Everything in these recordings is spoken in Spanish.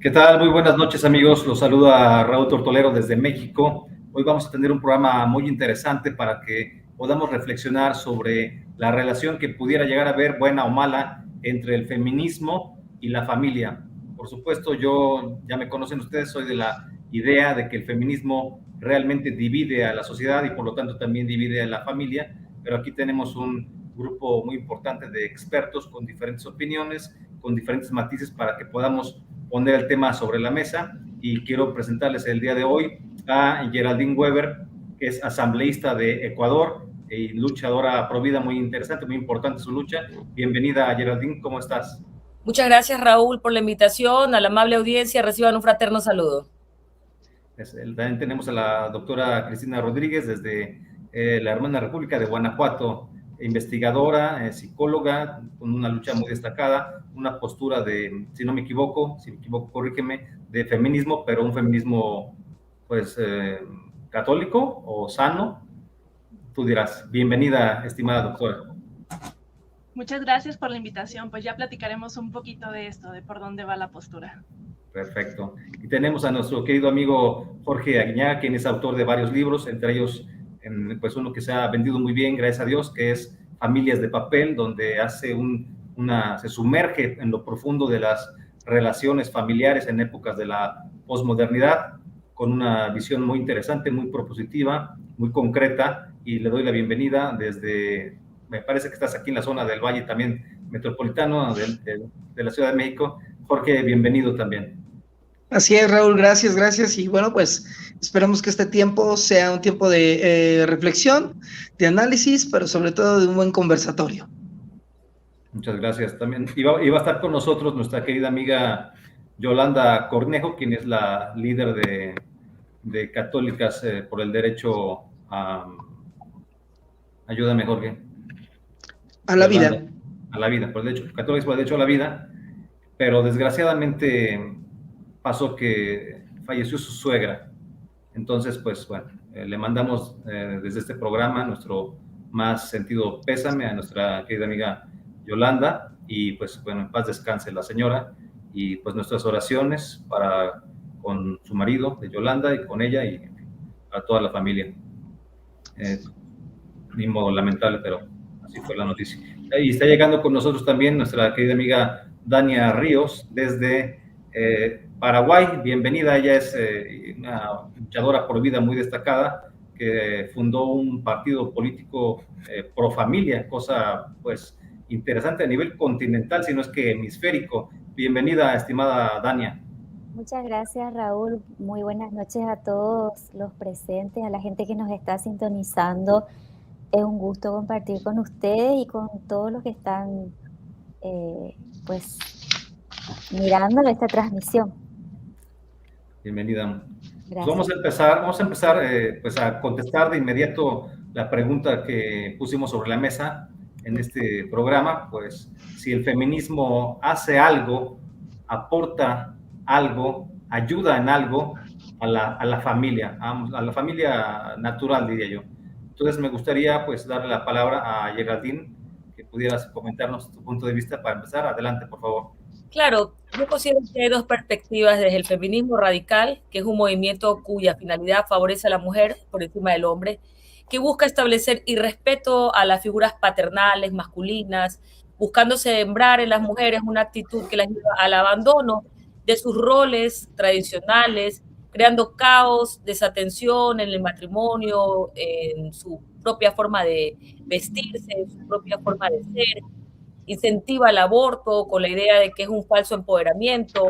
¿Qué tal? Muy buenas noches, amigos. Los saluda Raúl Tortolero desde México. Hoy vamos a tener un programa muy interesante para que podamos reflexionar sobre la relación que pudiera llegar a haber, buena o mala, entre el feminismo y la familia. Por supuesto, ya me conocen ustedes, soy de la idea de que el feminismo realmente divide a la sociedad y por lo tanto también divide a la familia, pero aquí tenemos un grupo muy importante de expertos con diferentes opiniones, con diferentes matices para que podamos poner el tema sobre la mesa y quiero presentarles el día de hoy a Geraldine Weber, que es asambleísta de Ecuador y luchadora pro vida, muy interesante, muy importante su lucha. Bienvenida, Geraldine, ¿cómo estás? Muchas gracias, Raúl, por la invitación. A la amable audiencia, reciban un fraterno saludo. También tenemos a la doctora Cristina Rodríguez desde la hermana República de Guanajuato, investigadora, psicóloga, con una lucha muy destacada, una postura de, si me equivoco, corrígeme, de feminismo, pero un feminismo, pues, católico o sano. Tú dirás, bienvenida, estimada doctora. Muchas gracias por la invitación, pues ya platicaremos un poquito de esto, de por dónde va la postura. Perfecto. Y tenemos a nuestro querido amigo Jorge Aguiñaga, quien es autor de varios libros, entre ellos pues uno que se ha vendido muy bien, gracias a Dios, que es Familias de Papel, donde se sumerge en lo profundo de las relaciones familiares en épocas de la posmodernidad, con una visión muy interesante, muy propositiva, muy concreta, y le doy la bienvenida me parece que estás aquí en la zona del Valle también metropolitano de la Ciudad de México. Jorge, bienvenido también. Así es, Raúl, gracias, gracias. Y bueno, pues esperamos que este tiempo sea un tiempo de reflexión, de análisis, pero sobre todo de un buen conversatorio. Muchas gracias. También iba a estar con nosotros nuestra querida amiga Yolanda Cornejo, quien es la líder de Católicas por el Derecho a... Ayúdame, Jorge. A la vida. A la vida, por el derecho, Católicas por el Derecho a la Vida, pero desgraciadamente pasó que falleció su suegra. Entonces, pues bueno, le mandamos desde este programa nuestro más sentido pésame a nuestra querida amiga Yolanda y pues bueno, en paz descanse la señora y pues nuestras oraciones con su marido de Yolanda y con ella y a toda la familia. Ni modo, lamentable, pero así fue la noticia. Y está llegando con nosotros también nuestra querida amiga Dania Ríos desde Paraguay. Bienvenida, ella es una luchadora por vida muy destacada que fundó un partido político pro familia, cosa pues interesante a nivel continental, si no es que hemisférico. Bienvenida, estimada Dania. Muchas gracias, Raúl. Muy buenas noches a todos los presentes, a la gente que nos está sintonizando. Es un gusto compartir con ustedes y con todos los que están pues mirando esta transmisión. Bienvenida. Pues Gracias. vamos a empezar pues a contestar de inmediato la pregunta que pusimos sobre la mesa en este programa, pues si el feminismo hace algo, aporta algo, ayuda en algo a la familia, a la familia natural, diría yo. Entonces me gustaría pues darle la palabra a Geraldine, que pudieras comentarnos tu punto de vista para empezar. Adelante, por favor. Claro, yo considero que hay dos perspectivas desde el feminismo radical, que es un movimiento cuya finalidad favorece a la mujer por encima del hombre, que busca establecer irrespeto a las figuras paternales, masculinas, buscando sembrar en las mujeres una actitud que las lleva al abandono de sus roles tradicionales, creando caos, desatención en el matrimonio, en su propia forma de vestirse, en su propia forma de ser, incentiva el aborto con la idea de que es un falso empoderamiento,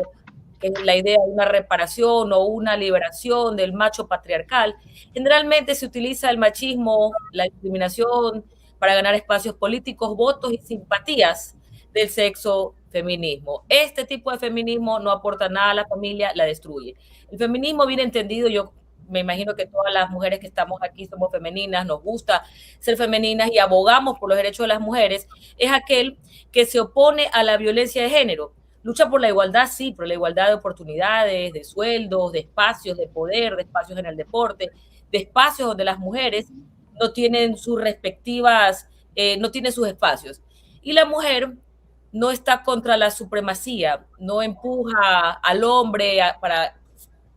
que es la idea de una reparación o una liberación del macho patriarcal. Generalmente se utiliza el machismo, la discriminación para ganar espacios políticos, votos y simpatías del sexo feminismo. Este tipo de feminismo no aporta nada a la familia, la destruye. El feminismo bien entendido, yo me imagino que todas las mujeres que estamos aquí somos femeninas, nos gusta ser femeninas y abogamos por los derechos de las mujeres, es aquel que se opone a la violencia de género. Lucha por la igualdad, sí, por la igualdad de oportunidades, de sueldos, de espacios de poder, de espacios en el deporte, de espacios donde las mujeres no tienen sus respectivas, no tienen sus espacios. Y la mujer no está contra la supremacía, no empuja al hombre para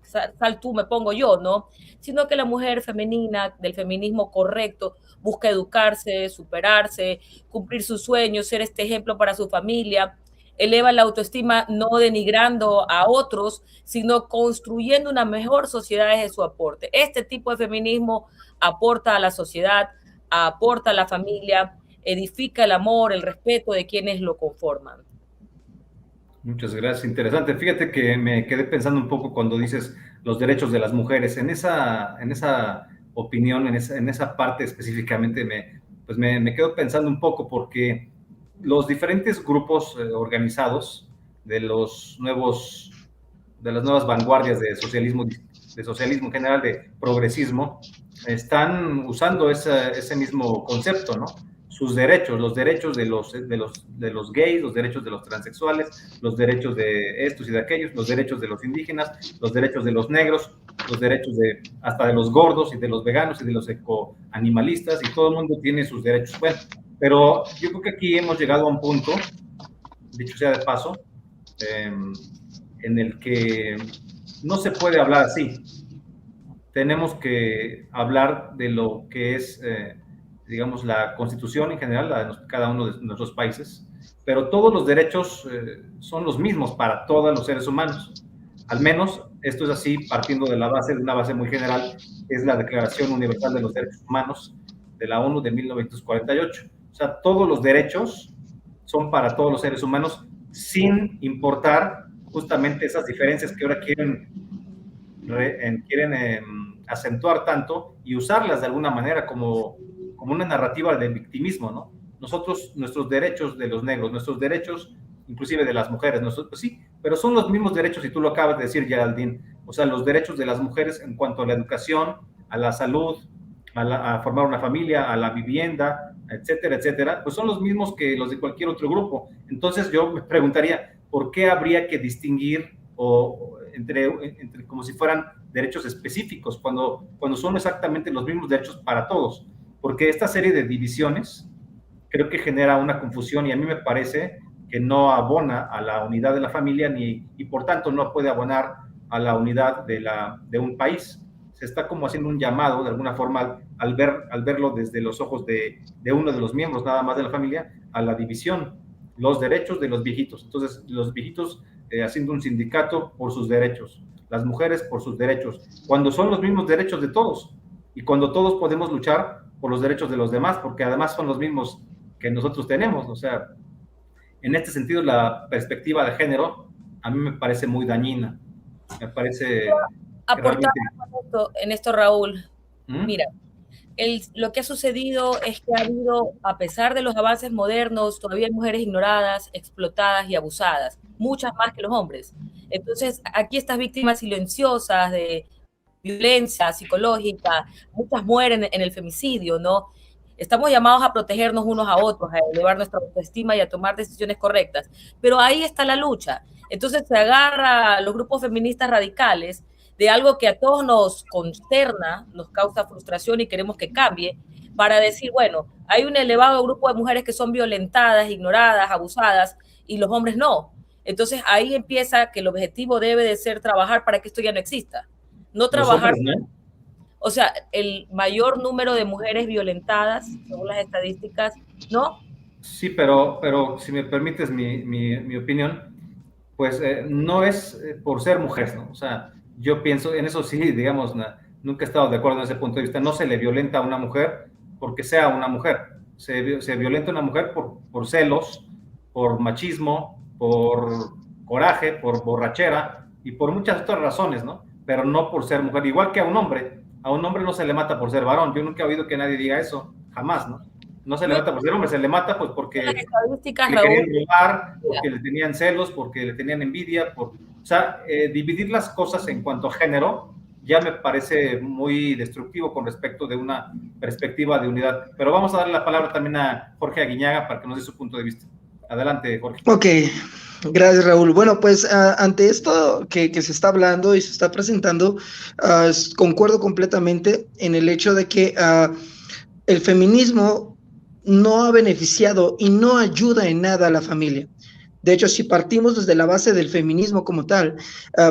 sal tú, me pongo yo, ¿no? Sino que la mujer femenina, del feminismo correcto, busca educarse, superarse, cumplir sus sueños, ser este ejemplo para su familia, eleva la autoestima no denigrando a otros, sino construyendo una mejor sociedad desde su aporte. Este tipo de feminismo aporta a la sociedad, aporta a la familia, edifica el amor, el respeto de quienes lo conforman. Muchas gracias, interesante. Fíjate que me quedé pensando un poco cuando dices los derechos de las mujeres. En esa opinión, en esa parte específicamente, me quedo pensando un poco porque los diferentes grupos organizados de las nuevas vanguardias de socialismo en general, de progresismo, están usando ese mismo concepto, ¿no? Sus derechos, los derechos de los gays, los derechos de los transexuales, los derechos de estos y de aquellos, los derechos de los indígenas, los derechos de los negros, los derechos hasta de los gordos y de los veganos y de los ecoanimalistas, y todo el mundo tiene sus derechos. Bueno, pero yo creo que aquí hemos llegado a un punto, dicho sea de paso, en el que no se puede hablar así. Tenemos que hablar de lo que es, digamos, la Constitución en general, la de cada uno de nuestros países, pero todos los derechos son los mismos para todos los seres humanos. Al menos esto es así partiendo de una base muy general, es la Declaración Universal de los Derechos Humanos de la ONU de 1948. O sea, todos los derechos son para todos los seres humanos, sin importar justamente esas diferencias que ahora quieren acentuar tanto y usarlas de alguna manera como una narrativa de victimismo, ¿no? Nuestros derechos de los negros, nuestros derechos inclusive de las mujeres, pues sí, pero son los mismos derechos, y tú lo acabas de decir, Geraldine, o sea, los derechos de las mujeres en cuanto a la educación, a la salud, a formar una familia, a la vivienda, etcétera, etcétera, pues son los mismos que los de cualquier otro grupo. Entonces yo me preguntaría, ¿por qué habría que distinguir entre como si fueran derechos específicos cuando son exactamente los mismos derechos para todos? Porque esta serie de divisiones creo que genera una confusión, y a mí me parece que no abona a la unidad de la familia y por tanto no puede abonar a la unidad de un país. Se está como haciendo un llamado de alguna forma al verlo desde los ojos de uno de los miembros nada más de la familia, a la división, los derechos de los viejitos. Entonces los viejitos haciendo un sindicato por sus derechos, las mujeres por sus derechos, cuando son los mismos derechos de todos y cuando todos podemos luchar por los derechos de los demás, porque además son los mismos que nosotros tenemos. O sea, en este sentido, la perspectiva de género a mí me parece muy dañina. Me parece... Aportar en esto, Raúl. Mira, lo que ha sucedido es que ha habido, a pesar de los avances modernos, todavía hay mujeres ignoradas, explotadas y abusadas, muchas más que los hombres. Entonces, aquí estas víctimas silenciosas de violencia psicológica, muchas mueren en el femicidio, ¿no? Estamos llamados a protegernos unos a otros, a elevar nuestra autoestima y a tomar decisiones correctas. Pero ahí está la lucha. Entonces se agarra a los grupos feministas radicales de algo que a todos nos consterna, nos causa frustración y queremos que cambie, para decir, bueno, hay un elevado grupo de mujeres que son violentadas, ignoradas, abusadas, y los hombres no. Entonces ahí empieza que el objetivo debe de ser trabajar para que esto ya no exista. No trabajar... O sea, el mayor número de mujeres violentadas, según las estadísticas, ¿no? Sí, pero si me permites mi opinión, pues no es por ser mujer, ¿no? O sea, yo pienso, en eso sí, digamos, nunca he estado de acuerdo en ese punto de vista. No se le violenta a una mujer porque sea una mujer. Se violenta a una mujer por celos, por machismo, por coraje, por borrachera y por muchas otras razones, ¿no? Pero no por ser mujer. Igual que a un hombre no se le mata por ser varón. Yo nunca he oído que nadie diga eso, jamás, ¿no? No se le mata por ser hombre, se le mata pues porque le querían robar, porque le tenían celos, porque le tenían envidia. O sea, dividir las cosas en cuanto a género ya me parece muy destructivo con respecto de una perspectiva de unidad. Pero vamos a darle la palabra también a Jorge Aguiñaga para que nos dé su punto de vista. Adelante, Jorge. Ok, gracias, Raúl. Bueno, pues ante esto que se está hablando y se está presentando, concuerdo completamente en el hecho de que el feminismo no ha beneficiado y no ayuda en nada a la familia. De hecho, si partimos desde la base del feminismo como tal,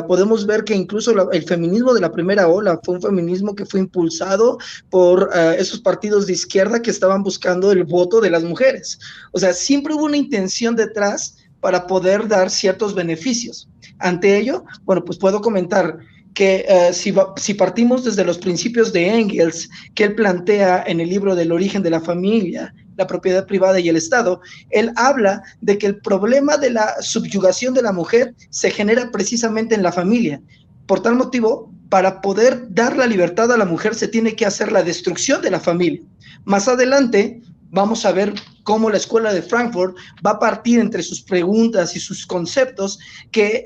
podemos ver que incluso el feminismo de la primera ola fue un feminismo que fue impulsado por esos partidos de izquierda que estaban buscando el voto de las mujeres. O sea, siempre hubo una intención detrás para poder dar ciertos beneficios. Ante ello, bueno, pues puedo comentar que si partimos desde los principios de Engels, que él plantea en el libro del origen de la familia, la propiedad privada y el Estado, él habla de que el problema de la subyugación de la mujer se genera precisamente en la familia. Por tal motivo, para poder dar la libertad a la mujer se tiene que hacer la destrucción de la familia. Más adelante vamos a ver cómo la Escuela de Frankfurt va a partir entre sus preguntas y sus conceptos que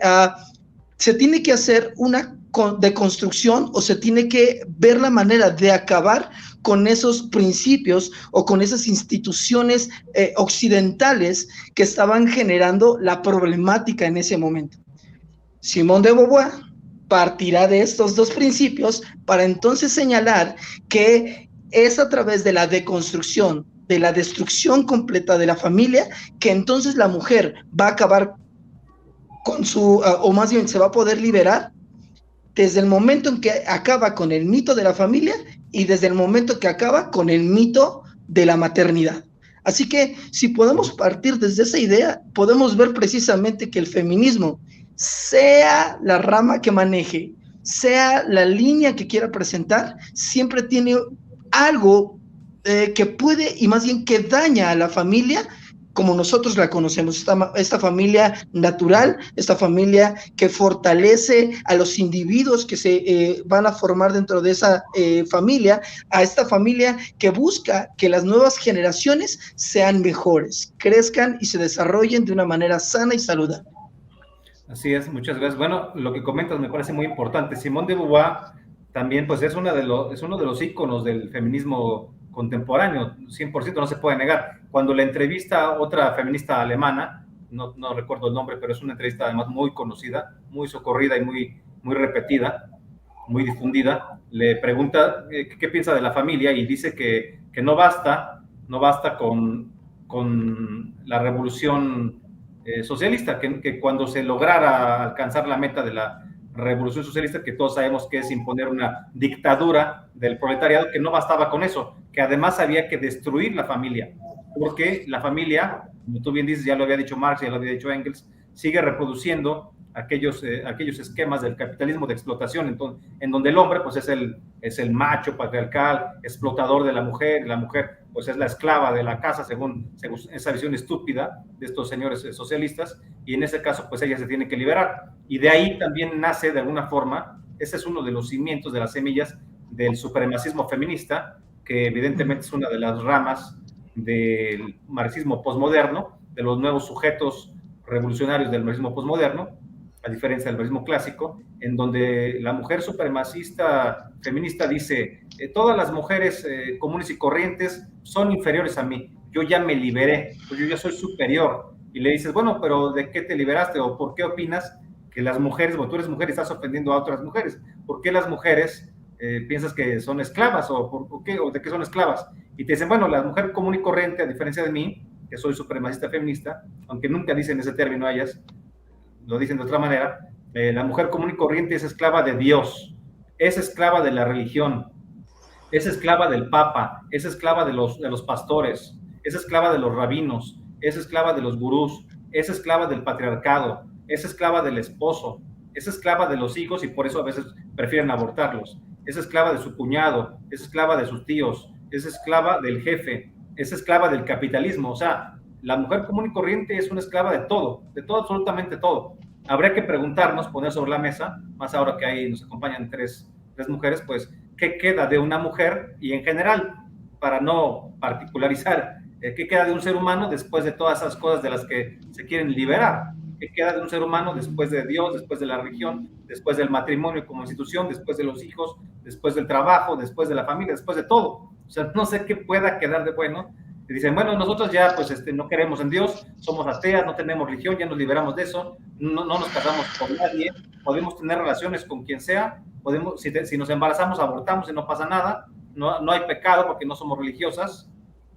se tiene que hacer una deconstrucción o se tiene que ver la manera de acabar con esos principios o con esas instituciones occidentales que estaban generando la problemática en ese momento. Simone de Beauvoir partirá de estos dos principios para entonces señalar que es a través de la deconstrucción, de la destrucción completa de la familia, que entonces la mujer va a acabar con su, o más bien se va a poder liberar desde el momento en que acaba con el mito de la familia y desde el momento que acaba con el mito de la maternidad. Así que si podemos partir desde esa idea, podemos ver precisamente que el feminismo, sea la rama que maneje, sea la línea que quiera presentar, siempre tiene algo que puede y más bien que daña a la familia como nosotros la conocemos, esta familia natural, esta familia que fortalece a los individuos que se van a formar dentro de esa familia, a esta familia que busca que las nuevas generaciones sean mejores, crezcan y se desarrollen de una manera sana y saludable. Así es, muchas gracias. Bueno, lo que comentas me parece muy importante. Simone de Beauvoir también pues es uno de los íconos del feminismo contemporáneo, 100%, no se puede negar. Cuando la entrevista a otra feminista alemana, no recuerdo el nombre, pero es una entrevista además muy conocida, muy socorrida y muy repetida, muy difundida, le pregunta qué piensa de la familia y dice que no basta con la revolución socialista, que cuando se lograra alcanzar la meta de la revolución socialista, que todos sabemos que es imponer una dictadura del proletariado, que no bastaba con eso, que además había que destruir la familia, porque la familia, como tú bien dices, ya lo había dicho Marx, ya lo había dicho Engels, sigue reproduciendo aquellos esquemas del capitalismo de explotación, en donde el hombre pues es el macho patriarcal, explotador de la mujer pues es la esclava de la casa, según esa visión estúpida de estos señores socialistas, y en ese caso pues ella se tiene que liberar, y de ahí también nace de alguna forma, ese es uno de los cimientos, de las semillas del supremacismo feminista, que evidentemente es una de las ramas del marxismo posmoderno, de los nuevos sujetos revolucionarios del marxismo posmoderno, a diferencia del marxismo clásico, en donde la mujer supremacista feminista dice, todas las mujeres comunes y corrientes son inferiores a mí, yo ya me liberé, pues yo ya soy superior, y le dices, bueno, pero ¿de qué te liberaste? ¿O por qué opinas que las mujeres, bueno, tú eres mujer y estás ofendiendo a otras mujeres? ¿Por qué las mujeres piensas que son esclavas? ¿O de qué son esclavas? Y te dicen, bueno, la mujer común y corriente, a diferencia de mí, que soy supremacista feminista, aunque nunca dicen ese término a ellas, lo dicen de otra manera, la mujer común y corriente es esclava de Dios, es esclava de la religión, es esclava del Papa, es esclava de los pastores, es esclava de los rabinos, es esclava de los gurús, es esclava del patriarcado, es esclava del esposo, es esclava de los hijos y por eso a veces prefieren abortarlos, es esclava de su cuñado, es esclava de sus tíos, es esclava del jefe, es esclava del capitalismo. O sea, la mujer común y corriente es una esclava de todo, absolutamente todo. Habría que preguntarnos, poner sobre la mesa, más ahora que ahí nos acompañan tres mujeres, pues, ¿qué queda de una mujer? Y en general, para no particularizar, ¿qué queda de un ser humano después de todas esas cosas de las que se quieren liberar? ¿Qué queda de un ser humano después de Dios, después de la religión, después del matrimonio como institución, después de los hijos, después del trabajo, después de la familia, después de todo? O sea, no sé qué pueda quedar de bueno. Y dicen, bueno, nosotros ya pues no queremos en Dios, somos ateas, no tenemos religión, ya nos liberamos de eso, no nos casamos con nadie, podemos tener relaciones con quien sea, podemos, si nos embarazamos, abortamos y no pasa nada, no hay pecado porque no somos religiosas.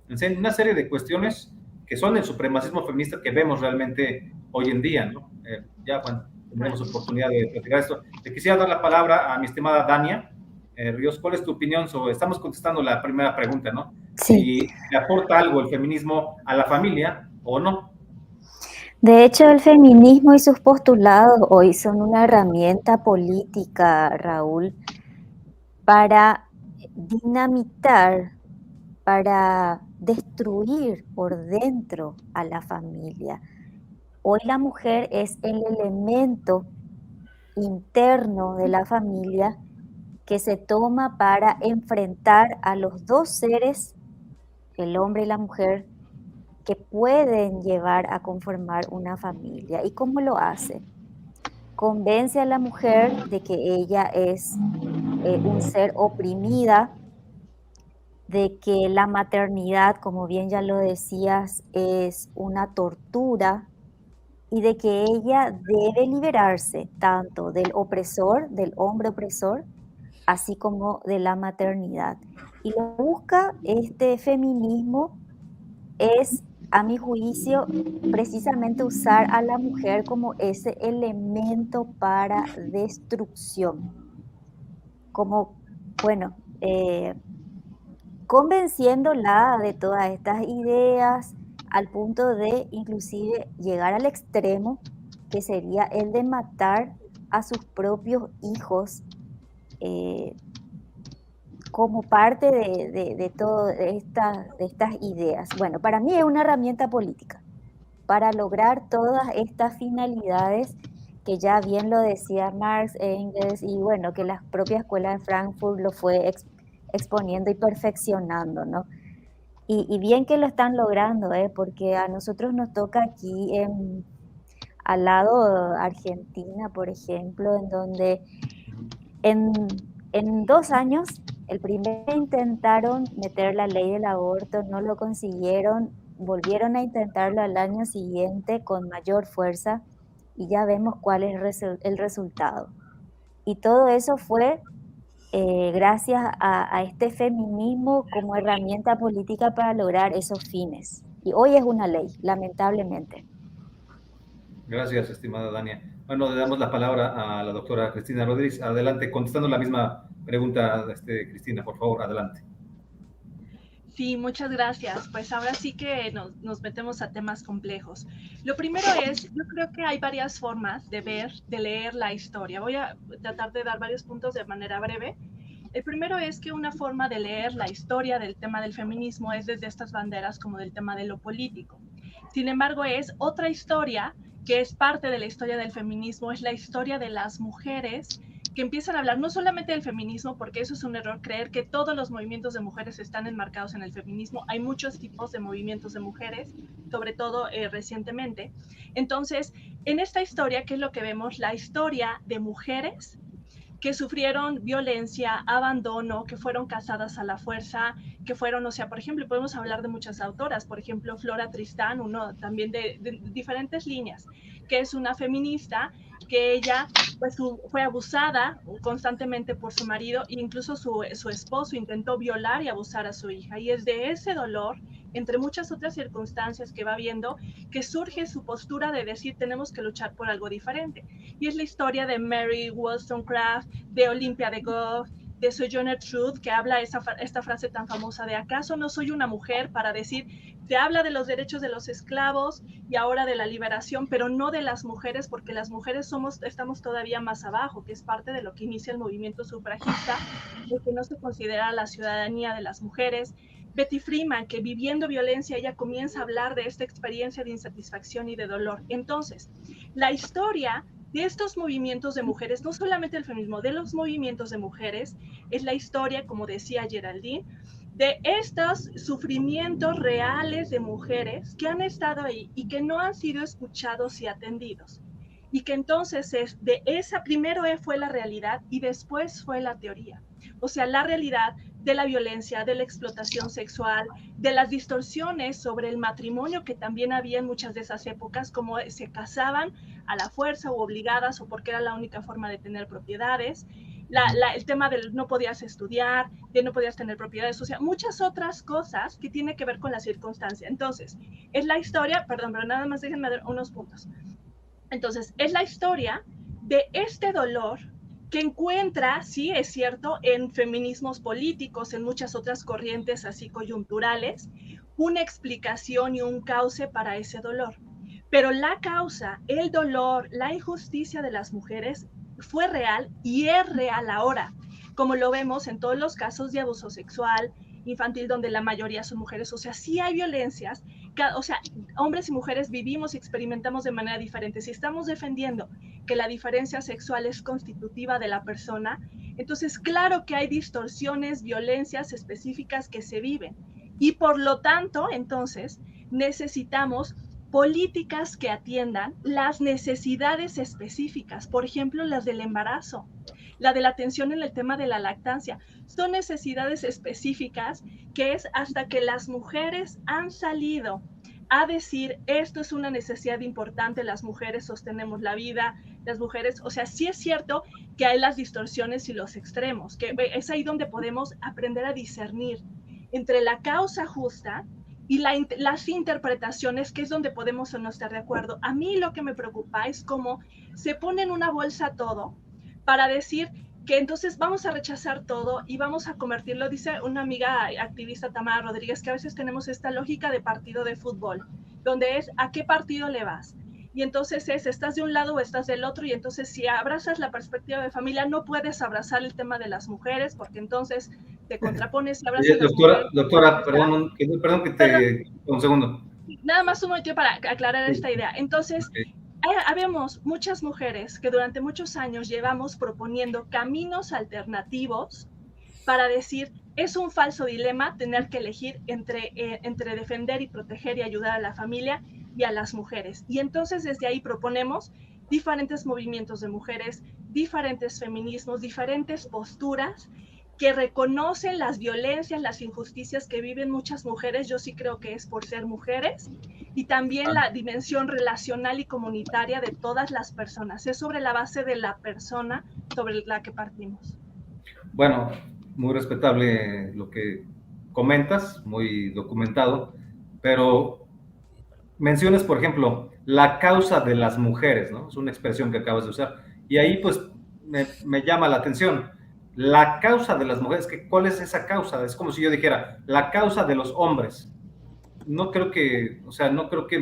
En una serie de cuestiones que son el supremacismo feminista que vemos realmente hoy en día, ¿no? Ya, bueno, tendremos oportunidad de platicar esto. Le quisiera dar la palabra a mi estimada Dania Ríos. ¿Cuál es tu opinión sobre, estamos contestando la primera pregunta, ¿no? Sí. Si le aporta algo el feminismo a la familia o no. De hecho, el feminismo y sus postulados hoy son una herramienta política, Raúl, para dinamitar, para destruir por dentro a la familia. Hoy la mujer es el elemento interno de la familia que se toma para enfrentar a los dos seres, el hombre y la mujer, que pueden llevar a conformar una familia. ¿Y cómo lo hace? Convence a la mujer de que ella es un ser oprimida, de que la maternidad, como bien ya lo decías, es una tortura y de que ella debe liberarse tanto del opresor, del hombre opresor, así como de la maternidad. Y lo que busca este feminismo es, a mi juicio, precisamente usar a la mujer como ese elemento para destrucción. Como, bueno, convenciéndola de todas estas ideas al punto de inclusive llegar al extremo que sería el de matar a sus propios hijos como parte de todas estas ideas. Bueno, para mí es una herramienta política para lograr todas estas finalidades que ya bien lo decía Marx, Engels, y bueno, que la propia escuela de Frankfurt lo fue exponiendo y perfeccionando, ¿no? Y bien que lo están logrando, porque a nosotros nos toca aquí al lado Argentina, por ejemplo, en donde en 2 años, el primero intentaron meter la ley del aborto, no lo consiguieron, volvieron a intentarlo al año siguiente con mayor fuerza y ya vemos cuál es el resultado. Y todo eso fue gracias a este feminismo como herramienta política para lograr esos fines. Y hoy es una ley, lamentablemente. Gracias, estimada Dania. Bueno, le damos la palabra a la doctora Cristina Rodríguez. Adelante, contestando la misma pregunta, Cristina, por favor, adelante. Sí, muchas gracias. Pues ahora sí que nos metemos a temas complejos. Lo primero es, yo creo que hay varias formas de ver, de leer la historia. Voy a tratar de dar varios puntos de manera breve. El primero es que una forma de leer la historia del tema del feminismo es desde estas banderas como del tema de lo político. Sin embargo, es otra historia que es parte de la historia del feminismo, es la historia de las mujeres que empiezan a hablar no solamente del feminismo, porque eso es un error creer que todos los movimientos de mujeres están enmarcados en el feminismo. Hay muchos tipos de movimientos de mujeres, sobre todo recientemente. Entonces, en esta historia, ¿qué es lo que vemos? La historia de mujeres que sufrieron violencia, abandono, que fueron casadas a la fuerza, que fueron, o sea, por ejemplo, podemos hablar de muchas autoras, por ejemplo, Flora Tristán, uno también de diferentes líneas, que es una feminista que ella pues, fue abusada constantemente por su marido e incluso su esposo intentó violar y abusar a su hija. Y es de ese dolor, entre muchas otras circunstancias que va viendo, que surge su postura de decir tenemos que luchar por algo diferente. Y es la historia de Mary Wollstonecraft, de Olympia de Gaulle, de Sojourner Truth, que habla esta frase tan famosa de ¿acaso no soy una mujer? Para decir, te habla de los derechos de los esclavos y ahora de la liberación, pero no de las mujeres, porque las mujeres estamos todavía más abajo, que es parte de lo que inicia el movimiento sufragista, de que no se considera la ciudadanía de las mujeres. Betty Freeman, que viviendo violencia, ella comienza a hablar de esta experiencia de insatisfacción y de dolor. Entonces, la historia de estos movimientos de mujeres, no solamente el feminismo, de los movimientos de mujeres, es la historia, como decía Geraldine, de estos sufrimientos reales de mujeres que han estado ahí y que no han sido escuchados y atendidos. Y que entonces primero fue la realidad y después fue la teoría. O sea, la realidad de la violencia, de la explotación sexual, de las distorsiones sobre el matrimonio que también había en muchas de esas épocas, como se casaban a la fuerza o obligadas o porque era la única forma de tener propiedades, el tema del no podías estudiar, de no podías tener propiedades, o sea, muchas otras cosas que tienen que ver con la circunstancia. Entonces, es la historia, perdón, pero nada más déjenme dar unos puntos. Entonces, es la historia de este dolor que encuentra, sí, es cierto, en feminismos políticos, en muchas otras corrientes así coyunturales, una explicación y un cauce para ese dolor. Pero la causa, el dolor, la injusticia de las mujeres fue real y es real ahora, como lo vemos en todos los casos de abuso sexual, infantil, donde la mayoría son mujeres. O sea, sí hay violencias, o sea, hombres y mujeres vivimos y experimentamos de manera diferente. Si estamos defendiendo que la diferencia sexual es constitutiva de la persona, entonces claro que hay distorsiones, violencias específicas que se viven. Y por lo tanto, entonces, necesitamos políticas que atiendan las necesidades específicas, por ejemplo, las del embarazo, la de la atención en el tema de la lactancia. Son necesidades específicas que es hasta que las mujeres han salido a decir, esto es una necesidad importante, las mujeres sostenemos la vida, las mujeres, o sea, sí es cierto que hay las distorsiones y los extremos, que es ahí donde podemos aprender a discernir entre la causa justa y las interpretaciones, que es donde podemos o no estar de acuerdo. A mí lo que me preocupa es cómo se pone en una bolsa todo para decir que entonces vamos a rechazar todo y vamos a convertirlo, dice una amiga activista, Tamara Rodríguez, que a veces tenemos esta lógica de partido de fútbol, donde es a qué partido le vas. Y entonces estás de un lado o estás del otro, y entonces si abrazas la perspectiva de familia, no puedes abrazar el tema de las mujeres, porque entonces te contrapones y abrazas las mujeres. Doctora, perdón que te... Un segundo. Nada más un momento para aclarar esta idea. Entonces, habemos muchas mujeres que durante muchos años llevamos proponiendo caminos alternativos para decir, es un falso dilema tener que elegir entre defender y proteger y ayudar a la familia y a las mujeres. Y entonces desde ahí proponemos diferentes movimientos de mujeres, diferentes feminismos, diferentes posturas que reconocen las violencias, las injusticias que viven muchas mujeres. Yo sí creo que es por ser mujeres, y también la dimensión relacional y comunitaria de todas las personas. Es sobre la base de la persona sobre la que partimos. Bueno, muy respetable lo que comentas, muy documentado, pero mencionas, por ejemplo, la causa de las mujeres, ¿no? Es una expresión que acabas de usar, y ahí pues me llama la atención. La causa de las mujeres, ¿cuál es esa causa? Es como si yo dijera, la causa de los hombres. No creo que, o sea, no creo que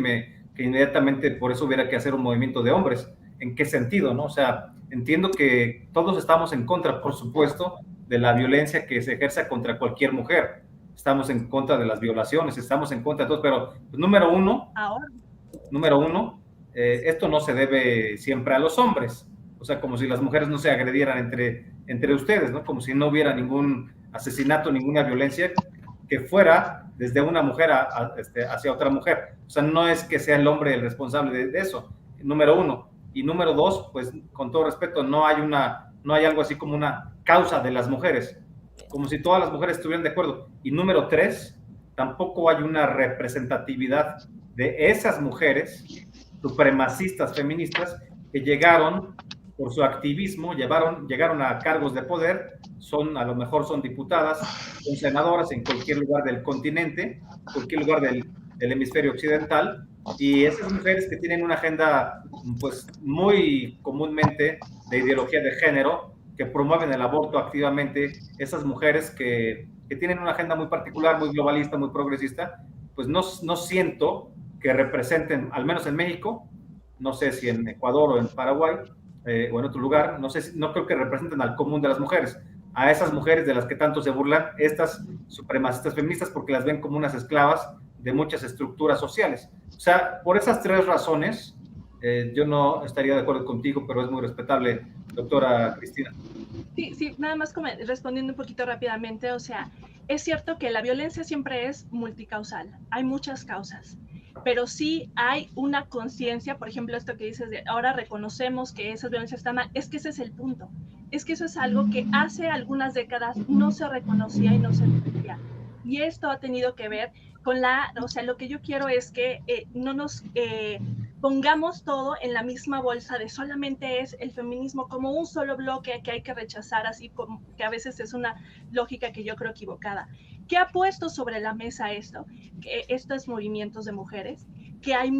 inmediatamente por eso hubiera que hacer un movimiento de hombres. ¿En qué sentido, no? O sea, entiendo que todos estamos en contra, por supuesto, de la violencia que se ejerza contra cualquier mujer. Estamos en contra de las violaciones, estamos en contra de todo, pero pues, número uno, esto no se debe siempre a los hombres. O sea, como si las mujeres no se agredieran entre ustedes, ¿no? Como si no hubiera ningún asesinato, ninguna violencia que fuera desde una mujer hacia otra mujer. O sea, no es que sea el hombre el responsable de eso, número uno. Y número dos, pues, con todo respeto, no hay algo así como una causa de las mujeres, como si todas las mujeres estuvieran de acuerdo. Y número tres, tampoco hay una representatividad de esas mujeres supremacistas feministas que llegaron por su activismo, llegaron a cargos de poder, a lo mejor son diputadas, son senadoras en cualquier lugar del continente, cualquier lugar del hemisferio occidental, y esas mujeres que tienen una agenda pues muy comúnmente de ideología de género, que promueven el aborto activamente, esas mujeres que tienen una agenda muy particular, muy globalista, muy progresista, pues no siento que representen, al menos en México, no sé si en Ecuador o en Paraguay, o en otro lugar, no creo que representen al común de las mujeres, a esas mujeres de las que tanto se burlan estas supremacistas feministas, porque las ven como unas esclavas de muchas estructuras sociales. O sea, por esas tres razones, yo no estaría de acuerdo contigo, pero es muy respetable, doctora Cristina. Sí, nada más respondiendo un poquito rápidamente, o sea, es cierto que la violencia siempre es multicausal, hay muchas causas, pero sí hay una conciencia, por ejemplo, esto que dices de ahora reconocemos que esas violencias están mal, es que ese es el punto, es que eso es algo que hace algunas décadas no se reconocía y no se entendía, y esto ha tenido que ver con o sea, lo que yo quiero es que no nos pongamos todo en la misma bolsa de solamente es el feminismo como un solo bloque que hay que rechazar, así como que a veces es una lógica que yo creo equivocada. ¿Qué ha puesto sobre la mesa esto? Que estos movimientos de mujeres, que hay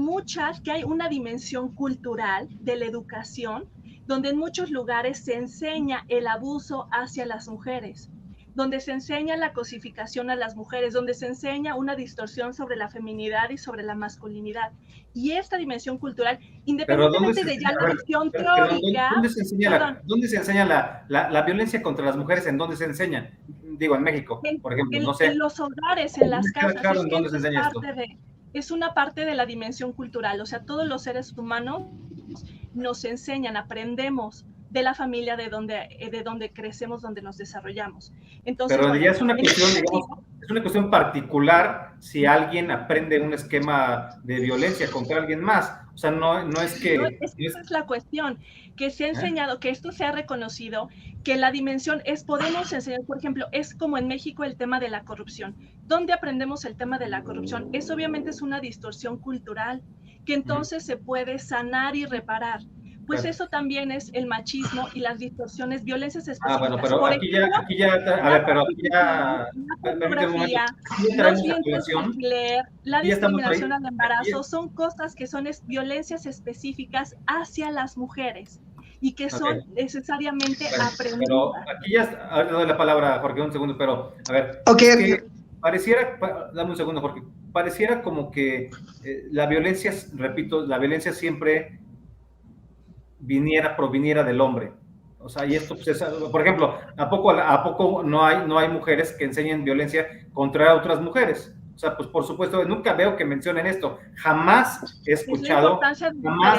una dimensión cultural de la educación, donde en muchos lugares se enseña el abuso hacia las mujeres, donde se enseña la cosificación a las mujeres, donde se enseña una distorsión sobre la feminidad y sobre la masculinidad. Y esta dimensión cultural, independientemente de ya la visión teórica... ¿Dónde se enseña la violencia contra las mujeres? ¿En dónde se enseña? Digo, en México, por ejemplo, no sé. En los hogares, en las casas. Claro, ¿en dónde se enseña esto? Es una parte de la dimensión cultural, o sea, todos los seres humanos nos enseñan, aprendemos de la familia de donde crecemos, donde nos desarrollamos. Entonces, pero ya es una cuestión, digamos, es una cuestión particular si alguien aprende un esquema de violencia contra alguien más. O sea, no es que... Esa es la cuestión, que se ha enseñado, que esto se ha reconocido, que la dimensión podemos enseñar, por ejemplo, es como en México el tema de la corrupción. ¿Dónde aprendemos el tema de la corrupción? Eso obviamente es una distorsión cultural, que entonces se puede sanar y reparar. Pues eso también es el machismo y las distorsiones, violencias específicas. Bueno, pero aquí ya, a ver, pero aquí ya, los vientres de alquiler, la discriminación al embarazo, son cosas que son violencias específicas hacia las mujeres y que son necesariamente aprendidas. Pero aquí ya, ahora le doy la palabra a Jorge, un segundo, pero, a ver, pareciera, dame un segundo, Jorge, pareciera como que la violencia, repito, la violencia siempre proviniera del hombre. O sea, y esto, pues, por ejemplo, ¿a poco no hay mujeres que enseñen violencia contra otras mujeres? O sea, pues por supuesto, nunca veo que mencionen esto. Jamás he escuchado,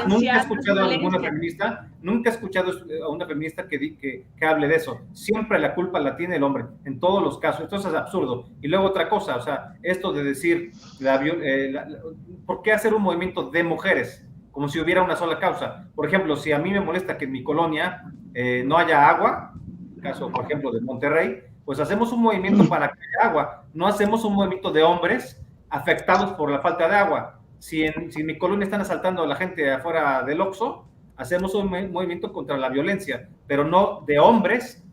nunca he escuchado a ninguna feminista, nunca he escuchado a una feminista que hable de eso. Siempre la culpa la tiene el hombre, en todos los casos. Esto es absurdo. Y luego otra cosa, o sea, esto de decir, ¿por qué hacer un movimiento de mujeres? Como si hubiera una sola causa. Por ejemplo, si a mí me molesta que en mi colonia no haya agua, caso, por ejemplo, de Monterrey, pues hacemos un movimiento para que haya agua. No hacemos un movimiento de hombres afectados por la falta de agua. Si en mi colonia están asaltando a la gente afuera del Oxxo, hacemos un movimiento contra la violencia, pero no de hombres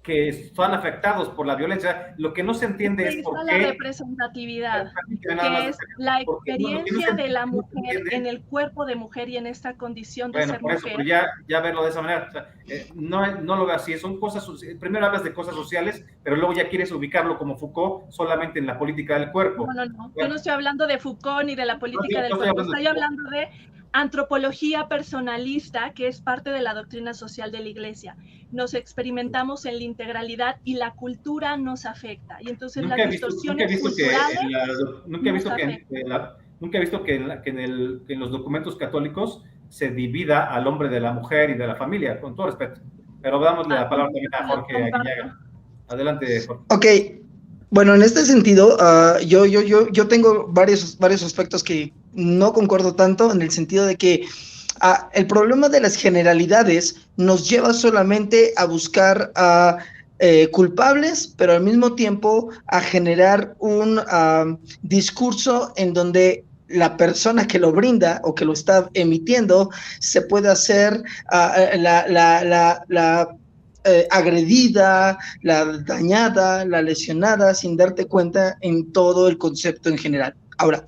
que están afectados por la violencia. Lo que no se entiende es por qué... la representatividad, que es la experiencia de la mujer en el cuerpo de mujer y en esta condición de ser mujer. Pero ya verlo de esa manera, o sea, no lo veo así, son cosas, primero hablas de cosas sociales, pero luego ya quieres ubicarlo como Foucault solamente en la política del cuerpo. No, yo no estoy hablando de Foucault ni de la política del cuerpo, estoy hablando de antropología personalista, que es parte de la doctrina social de la Iglesia. Nos experimentamos en la integralidad y la cultura nos afecta. Y entonces las distorsiones culturales nunca he visto que en los documentos católicos se divida al hombre de la mujer y de la familia, con todo respeto. Pero dámosle la palabra también a Jorge Aguiñaga. Adelante, Jorge. Ok. Bueno, en este sentido, yo tengo varios aspectos que no concuerdo tanto, en el sentido de que el problema de las generalidades nos lleva solamente a buscar culpables, pero al mismo tiempo a generar un discurso en donde la persona que lo brinda o que lo está emitiendo se puede hacer agredida, la dañada, la lesionada, sin darte cuenta en todo el concepto en general. Ahora,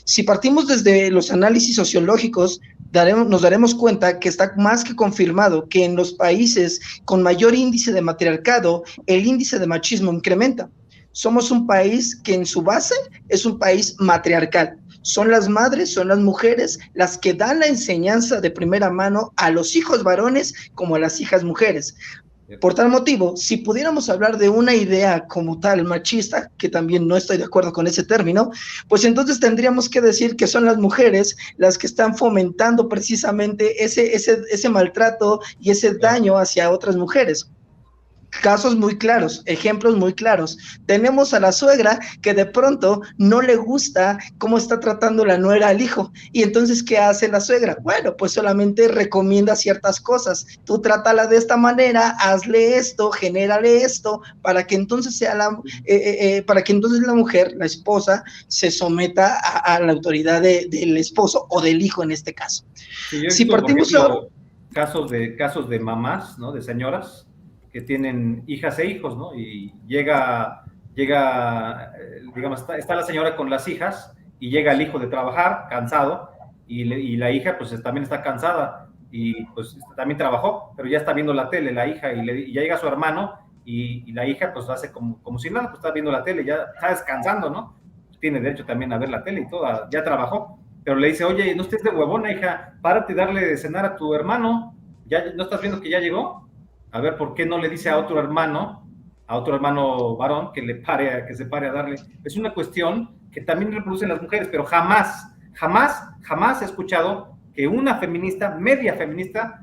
si partimos desde los análisis sociológicos, nos daremos cuenta que está más que confirmado que en los países con mayor índice de matriarcado, el índice de machismo incrementa. Somos un país que en su base es un país matriarcal. Son las madres, son las mujeres las que dan la enseñanza de primera mano a los hijos varones como a las hijas mujeres. Por tal motivo, si pudiéramos hablar de una idea como tal machista, que también no estoy de acuerdo con ese término, pues entonces tendríamos que decir que son las mujeres las que están fomentando precisamente ese maltrato y ese daño hacia otras mujeres. casos muy claros, ejemplos muy claros. Tenemos a la suegra que de pronto no le gusta cómo está tratando la nuera al hijo. Y entonces, ¿qué hace la suegra? Bueno, pues solamente recomienda ciertas cosas. Tú trátala de esta manera, hazle esto, genérale esto, para que entonces para que entonces la mujer, la esposa, se someta a la autoridad del esposo o del hijo en este caso. Sí, yo he Si visto, por partimos ejemplo, casos de mamás, ¿no? De señoras que tienen hijas e hijos, ¿no? Y digamos, está la señora con las hijas y llega el hijo de trabajar, cansado, y la hija pues también está cansada y pues también trabajó, pero ya está viendo la tele la hija y ya llega su hermano y la hija pues hace como si nada, pues está viendo la tele, ya está descansando, ¿no? Tiene derecho también a ver la tele y todo, ya trabajó, pero le dice, oye, no estés de huevona, hija, párate y darle de cenar a tu hermano, ¿ya no estás viendo que ya llegó? A ver, ¿por qué no le dice a otro hermano varón, que se pare a darle? Es una cuestión que también reproducen las mujeres, pero jamás he escuchado que una feminista, media feminista,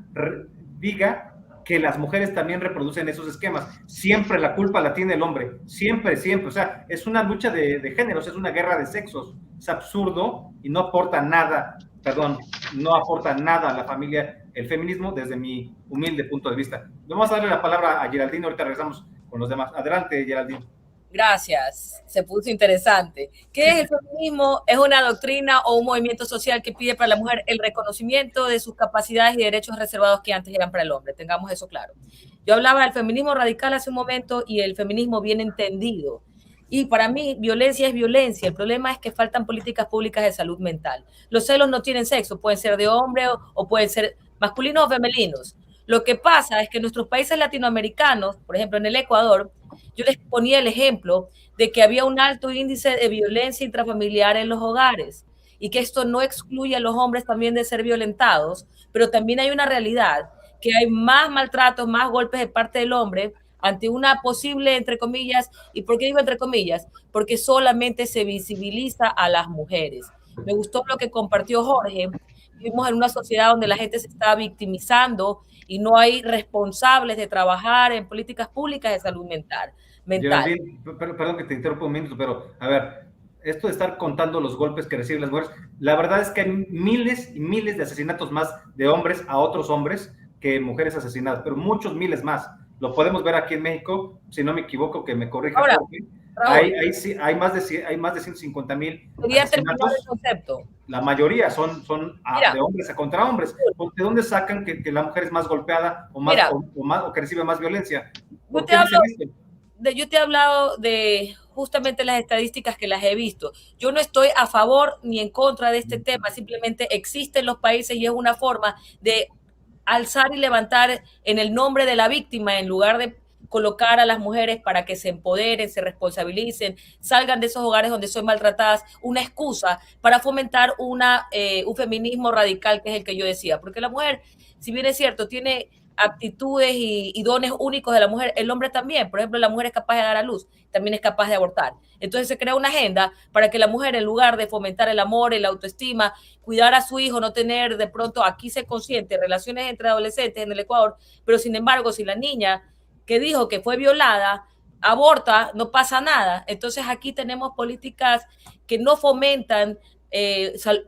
diga que las mujeres también reproducen esos esquemas. Siempre la culpa la tiene el hombre, siempre. O sea, es una lucha de géneros, es una guerra de sexos. Es absurdo y no aporta nada a la familia el feminismo desde mi humilde punto de vista. Vamos a darle la palabra a Geraldine, ahorita regresamos con los demás. Adelante, Geraldine. Gracias, se puso interesante. ¿Qué es el feminismo? Es una doctrina o un movimiento social que pide para la mujer el reconocimiento de sus capacidades y derechos reservados que antes eran para el hombre. Tengamos eso claro. Yo hablaba del feminismo radical hace un momento y el feminismo bien entendido. Y para mí, violencia es violencia. El problema es que faltan políticas públicas de salud mental. Los celos no tienen sexo, pueden ser de hombre o pueden ser masculinos o femeninos. Lo que pasa es que en nuestros países latinoamericanos, por ejemplo en el Ecuador, yo les ponía el ejemplo de que había un alto índice de violencia intrafamiliar en los hogares y que esto no excluye a los hombres también de ser violentados, pero también hay una realidad que hay más maltratos, más golpes de parte del hombre ante una posible, entre comillas, ¿y por qué digo entre comillas? Porque solamente se visibiliza a las mujeres. Me gustó lo que compartió Jorge. Vivimos en una sociedad donde la gente se está victimizando y no hay responsables de trabajar en políticas públicas de salud mental. Geraldine, perdón que te interrumpa un minuto, pero a ver, esto de estar contando los golpes que reciben las mujeres, la verdad es que hay miles y miles de asesinatos más de hombres a otros hombres que mujeres asesinadas, pero muchos miles más. Lo podemos ver aquí en México, si no me equivoco, que me corrija. Ahora, hay más de 150,000 asesinatos. El concepto. La mayoría son de hombres contra hombres. ¿De dónde sacan que la mujer es más golpeada o que recibe más violencia? Yo te he hablado de justamente las estadísticas que las he visto. Yo no estoy a favor ni en contra de este tema, simplemente existen los países y es una forma de alzar y levantar en el nombre de la víctima en lugar de colocar a las mujeres para que se empoderen, se responsabilicen, salgan de esos hogares donde son maltratadas, una excusa para fomentar un feminismo radical, que es el que yo decía. Porque la mujer, si bien es cierto, tiene aptitudes y dones únicos de la mujer, el hombre también. Por ejemplo, la mujer es capaz de dar a luz, también es capaz de abortar. Entonces se crea una agenda para que la mujer, en lugar de fomentar el amor, la autoestima, cuidar a su hijo, no tener de pronto, aquí se consiente relaciones entre adolescentes en el Ecuador, pero sin embargo, si la niña que dijo que fue violada aborta, no pasa nada. Entonces aquí tenemos políticas que no fomentan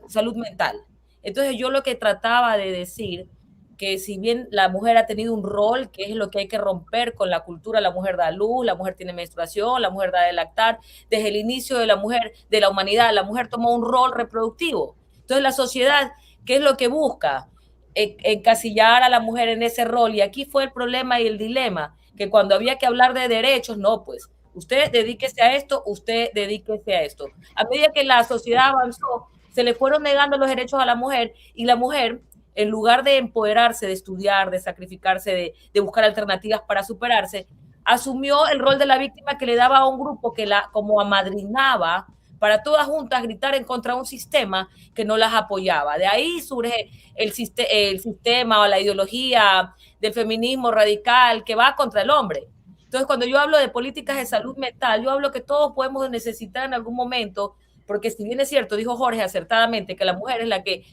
salud mental. Entonces yo lo que trataba de decir, que si bien la mujer ha tenido un rol, que es lo que hay que romper con la cultura, la mujer da luz, la mujer tiene menstruación, la mujer da de lactar, desde el inicio de la mujer, de la humanidad, la mujer tomó un rol reproductivo. Entonces la sociedad, ¿qué es lo que busca? Encasillar a la mujer en ese rol, y aquí fue el problema y el dilema, que cuando había que hablar de derechos, no, pues, usted dedíquese a esto, usted dedíquese a esto. A medida que la sociedad avanzó, se le fueron negando los derechos a la mujer, y la mujer, en lugar de empoderarse, de estudiar, de sacrificarse, de buscar alternativas para superarse, asumió el rol de la víctima que le daba a un grupo que la como amadrinaba para todas juntas gritar en contra de un sistema que no las apoyaba. De ahí surge el sistema o la ideología del feminismo radical que va contra el hombre. Entonces, cuando yo hablo de políticas de salud mental, yo hablo que todos podemos necesitar en algún momento, porque si bien es cierto, dijo Jorge acertadamente, que la mujer es la que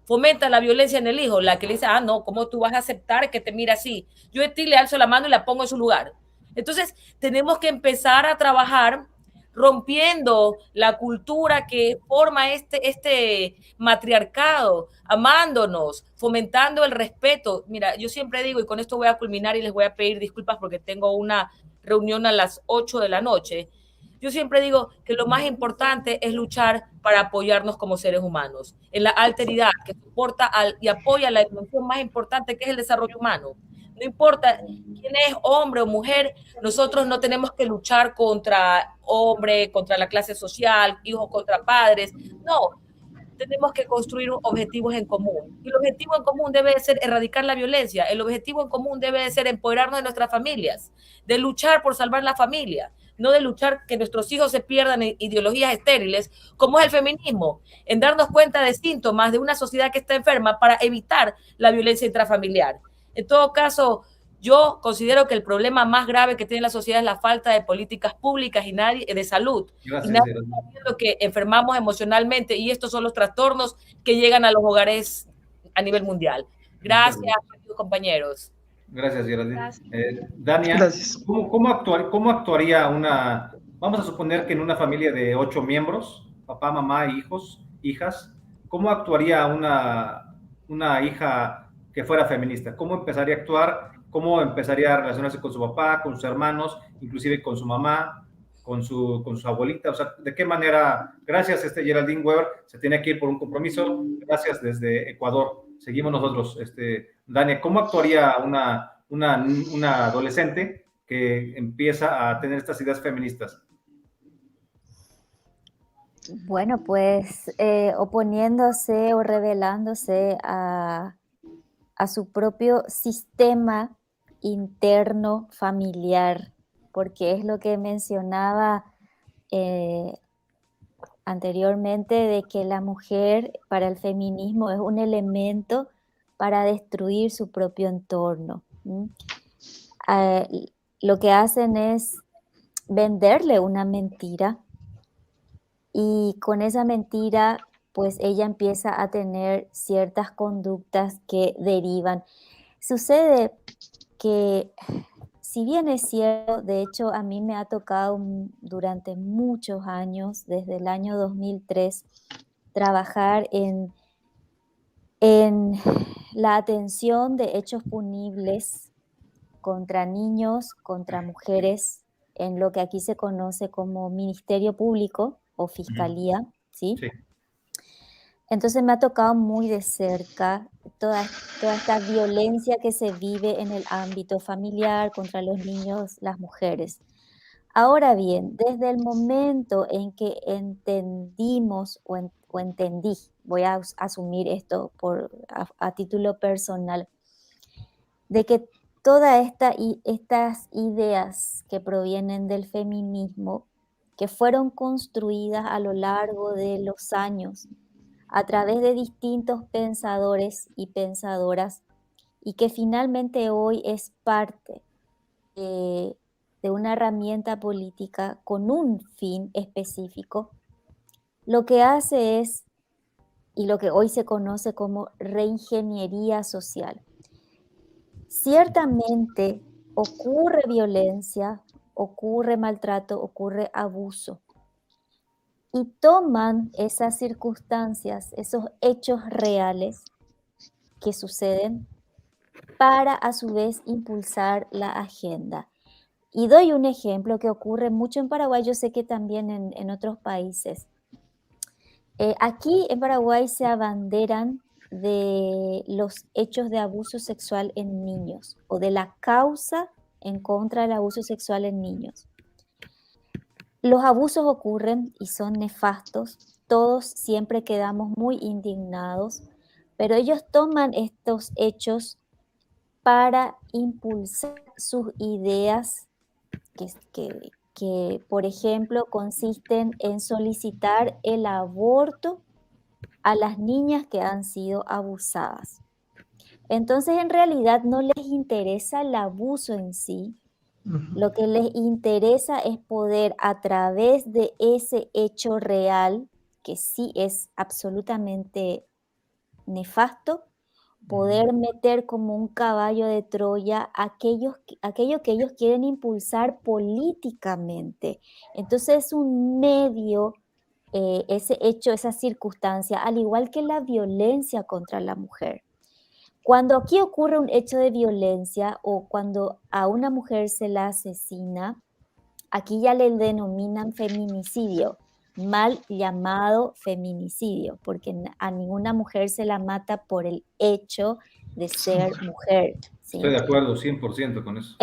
fomenta la violencia en el hijo, la que le dice, no, ¿cómo tú vas a aceptar que te mire así? Yo a ti le alzo la mano y la pongo en su lugar. Entonces, tenemos que empezar a trabajar rompiendo la cultura que forma este matriarcado, amándonos, fomentando el respeto. Mira, yo siempre digo, y con esto voy a culminar y les voy a pedir disculpas porque tengo una reunión a las 8 de la noche. Yo siempre digo que lo más importante es luchar para apoyarnos como seres humanos, en la alteridad que soporta y apoya la dimensión más importante que es el desarrollo humano. No importa quién es, hombre o mujer, nosotros no tenemos que luchar contra hombre, contra la clase social, hijos contra padres. No, tenemos que construir objetivos en común. Y el objetivo en común debe ser erradicar la violencia. El objetivo en común debe ser empoderarnos de nuestras familias, de luchar por salvar la familia, no de luchar que nuestros hijos se pierdan en ideologías estériles, como es el feminismo, en darnos cuenta de síntomas de una sociedad que está enferma para evitar la violencia intrafamiliar. En todo caso, yo considero que el problema más grave que tiene la sociedad es la falta de políticas públicas y nadie de salud. Gracias, y nadie está viendo que enfermamos emocionalmente y estos son los trastornos que llegan a los hogares a nivel mundial. Gracias, compañeros. Gracias, Geraldine. Gracias. Dania, Gracias. ¿cómo actuaría vamos a suponer que en una familia de 8 miembros, papá, mamá, hijos, hijas, ¿cómo actuaría una hija que fuera feminista? ¿Cómo empezaría a actuar? ¿Cómo empezaría a relacionarse con su papá, con sus hermanos, inclusive con su mamá, con su abuelita? O sea, ¿de qué manera? Gracias, Geraldine Weber, se tiene que ir por un compromiso. Gracias desde Ecuador. Seguimos nosotros. Dania, ¿cómo actuaría una adolescente que empieza a tener estas ideas feministas? Bueno, pues oponiéndose o rebelándose a su propio sistema interno familiar, porque es lo que mencionaba anteriormente, de que la mujer para el feminismo es un elemento para destruir su propio entorno. Lo que hacen es venderle una mentira y con esa mentira pues ella empieza a tener ciertas conductas que derivan. Sucede que, si bien es cierto, de hecho a mí me ha tocado durante muchos años, desde el año 2003, trabajar en la atención de hechos punibles contra niños, contra mujeres, en lo que aquí se conoce como Ministerio Público o Fiscalía, ¿sí? Sí. Entonces me ha tocado muy de cerca toda esta violencia que se vive en el ámbito familiar contra los niños, las mujeres. Ahora bien, desde el momento en que entendimos o entendí, voy a asumir esto a título personal, de que todas estas ideas que provienen del feminismo, que fueron construidas a lo largo de los años a través de distintos pensadores y pensadoras, y que finalmente hoy es parte de una herramienta política con un fin específico, lo que hace es, y lo que hoy se conoce como reingeniería social. Ciertamente ocurre violencia, ocurre maltrato, ocurre abuso, y toman esas circunstancias, esos hechos reales que suceden, para a su vez impulsar la agenda. Y doy un ejemplo que ocurre mucho en Paraguay, yo sé que también en otros países. Aquí en Paraguay se abanderan de los hechos de abuso sexual en niños, o de la causa en contra del abuso sexual en niños. Los abusos ocurren y son nefastos, todos siempre quedamos muy indignados, pero ellos toman estos hechos para impulsar sus ideas que, por ejemplo, consisten en solicitar el aborto a las niñas que han sido abusadas. Entonces, en realidad no les interesa el abuso en sí. Lo que les interesa es poder, a través de ese hecho real, que sí es absolutamente nefasto, poder meter como un caballo de Troya aquello que ellos quieren impulsar políticamente. Entonces es un medio, ese hecho, esa circunstancia, al igual que la violencia contra la mujer. Cuando aquí ocurre un hecho de violencia o cuando a una mujer se la asesina, aquí ya le denominan feminicidio, mal llamado feminicidio, porque a ninguna mujer se la mata por el hecho de ser mujer, ¿sí? Estoy de acuerdo 100% con eso.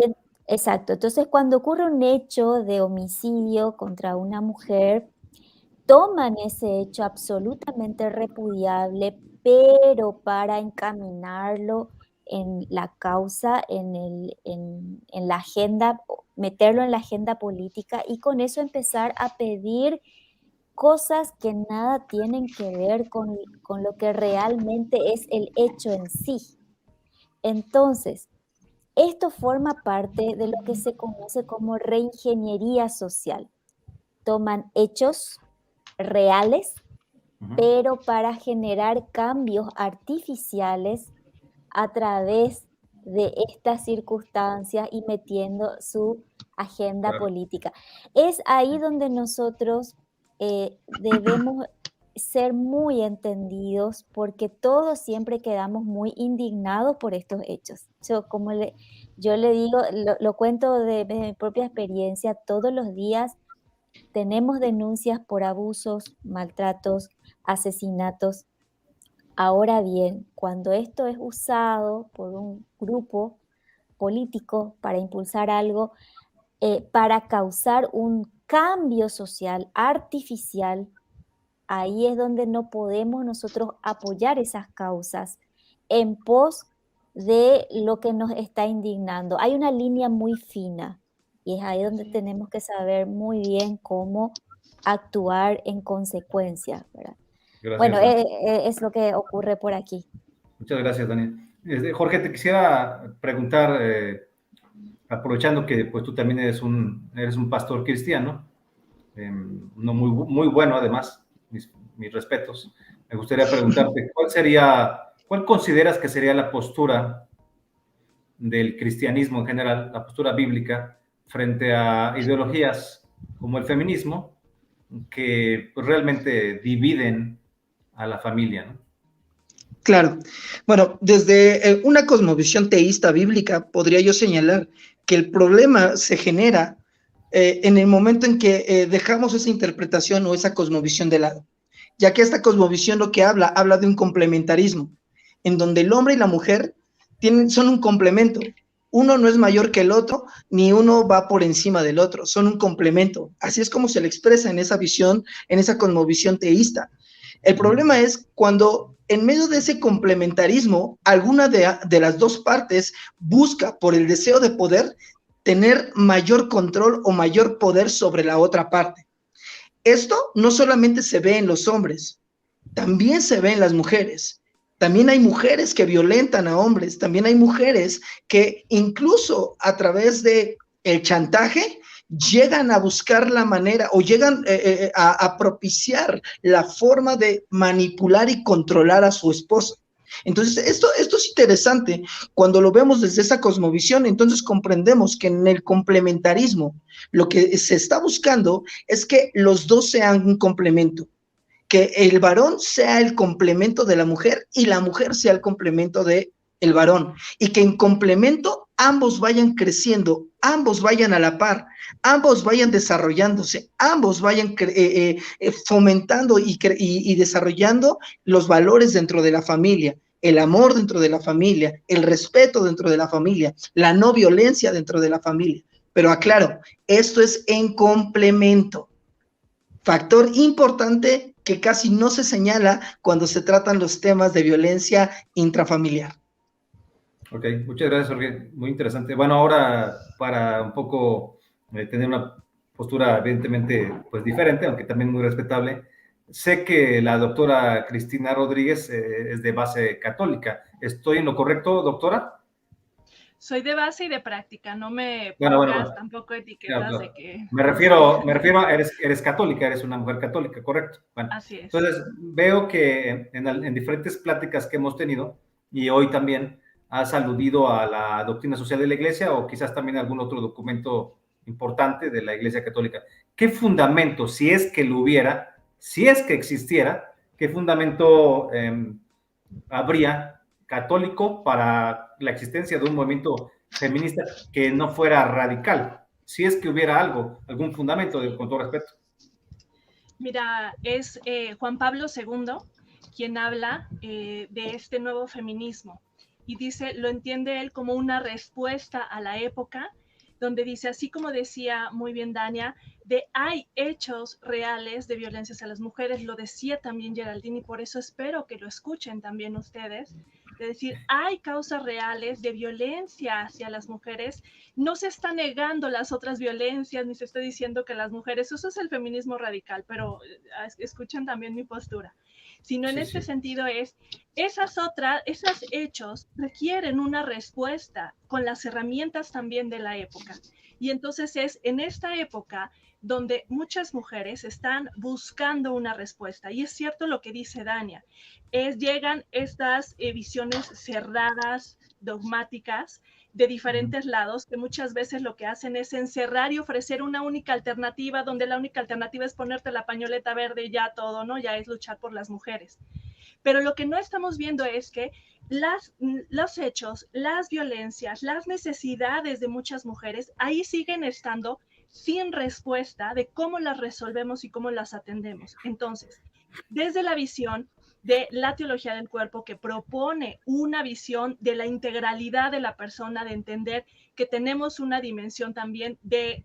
Exacto. Entonces, cuando ocurre un hecho de homicidio contra una mujer, toman ese hecho absolutamente repudiable, pero para encaminarlo en la causa, en la agenda, meterlo en la agenda política y con eso empezar a pedir cosas que nada tienen que ver con lo que realmente es el hecho en sí. Entonces, esto forma parte de lo que se conoce como reingeniería social. Toman hechos reales, pero para generar cambios artificiales a través de estas circunstancias y metiendo su agenda política. Es ahí donde nosotros debemos ser muy entendidos porque todos siempre quedamos muy indignados por estos hechos. Yo le digo, lo cuento de mi propia experiencia, todos los días tenemos denuncias por abusos, maltratos, asesinatos. Ahora bien, cuando esto es usado por un grupo político para impulsar algo, para causar un cambio social artificial, ahí es donde no podemos nosotros apoyar esas causas en pos de lo que nos está indignando. Hay una línea muy fina y es ahí donde tenemos que saber muy bien cómo actuar en consecuencia, ¿verdad? Gracias, Bueno, Dani. es lo que ocurre por aquí. Muchas gracias, Dani. Jorge, te quisiera preguntar, aprovechando que pues, tú también eres un pastor cristiano, uno muy bueno además, mis respetos. Me gustaría preguntarte, ¿cuál consideras que sería la postura del cristianismo en general, la postura bíblica, frente a ideologías como el feminismo, que pues, realmente dividen a la familia, ¿no? Claro. Bueno, desde una cosmovisión teísta bíblica podría yo señalar que el problema se genera en el momento en que dejamos esa interpretación o esa cosmovisión de lado, ya que esta cosmovisión lo que habla de un complementarismo, en donde el hombre y la mujer son un complemento. Uno no es mayor que el otro, ni uno va por encima del otro, son un complemento. Así es como se le expresa en esa visión, en esa cosmovisión teísta. El problema es cuando en medio de ese complementarismo, alguna de las dos partes busca por el deseo de poder tener mayor control o mayor poder sobre la otra parte. Esto no solamente se ve en los hombres, también se ve en las mujeres. También hay mujeres que violentan a hombres, también hay mujeres que incluso a través de el chantaje llegan a buscar la manera o llegan a propiciar la forma de manipular y controlar a su esposa. Entonces, esto es interesante. Cuando lo vemos desde esa cosmovisión, entonces comprendemos que en el complementarismo lo que se está buscando es que los dos sean un complemento, que el varón sea el complemento de la mujer y la mujer sea el complemento de el varón, y que en complemento ambos vayan creciendo, ambos vayan a la par, ambos vayan desarrollándose, ambos vayan fomentando y desarrollando los valores dentro de la familia, el amor dentro de la familia, el respeto dentro de la familia, la no violencia dentro de la familia. Pero aclaro, esto es en complemento. Factor importante que casi no se señala cuando se tratan los temas de violencia intrafamiliar. Ok, muchas gracias, Jorge. Muy interesante. Bueno, ahora para un poco tener una postura evidentemente pues diferente, aunque también muy respetable, sé que la doctora Cristina Rodríguez es de base católica. ¿Estoy en lo correcto, doctora? Soy de base y de práctica, no me pongas tampoco etiquetas de que... Me refiero a eres católica, eres una mujer católica, correcto. Bueno, así es. Entonces, veo que en diferentes pláticas que hemos tenido, y hoy también has aludido a la doctrina social de la Iglesia o quizás también algún otro documento importante de la Iglesia Católica. ¿Qué fundamento, si es que lo hubiera, si es que existiera, qué fundamento habría católico para la existencia de un movimiento feminista que no fuera radical? Si es que hubiera algo, algún fundamento, con todo respeto. Mira, es Juan Pablo II quien habla de este nuevo feminismo y dice, lo entiende él como una respuesta a la época, donde dice, así como decía muy bien Dania, de hay hechos reales de violencia hacia las mujeres, lo decía también Geraldine y por eso espero que lo escuchen también ustedes, de decir, hay causas reales de violencia hacia las mujeres, no se está negando las otras violencias, ni se está diciendo que las mujeres, eso es el feminismo radical, pero escuchen también mi postura, sino en este sentido es, esos hechos requieren una respuesta con las herramientas también de la época. Y entonces es en esta época donde muchas mujeres están buscando una respuesta. Y es cierto lo que dice Dania, llegan estas visiones cerradas, dogmáticas, de diferentes lados, que muchas veces lo que hacen es encerrar y ofrecer una única alternativa, donde la única alternativa es ponerte la pañoleta verde y ya todo, ¿no? Ya es luchar por las mujeres. Pero lo que no estamos viendo es que los hechos, las violencias, las necesidades de muchas mujeres ahí siguen estando sin respuesta de cómo las resolvemos y cómo las atendemos. Entonces, desde la visión de la teología del cuerpo que propone una visión de la integralidad de la persona, de entender que tenemos una dimensión también de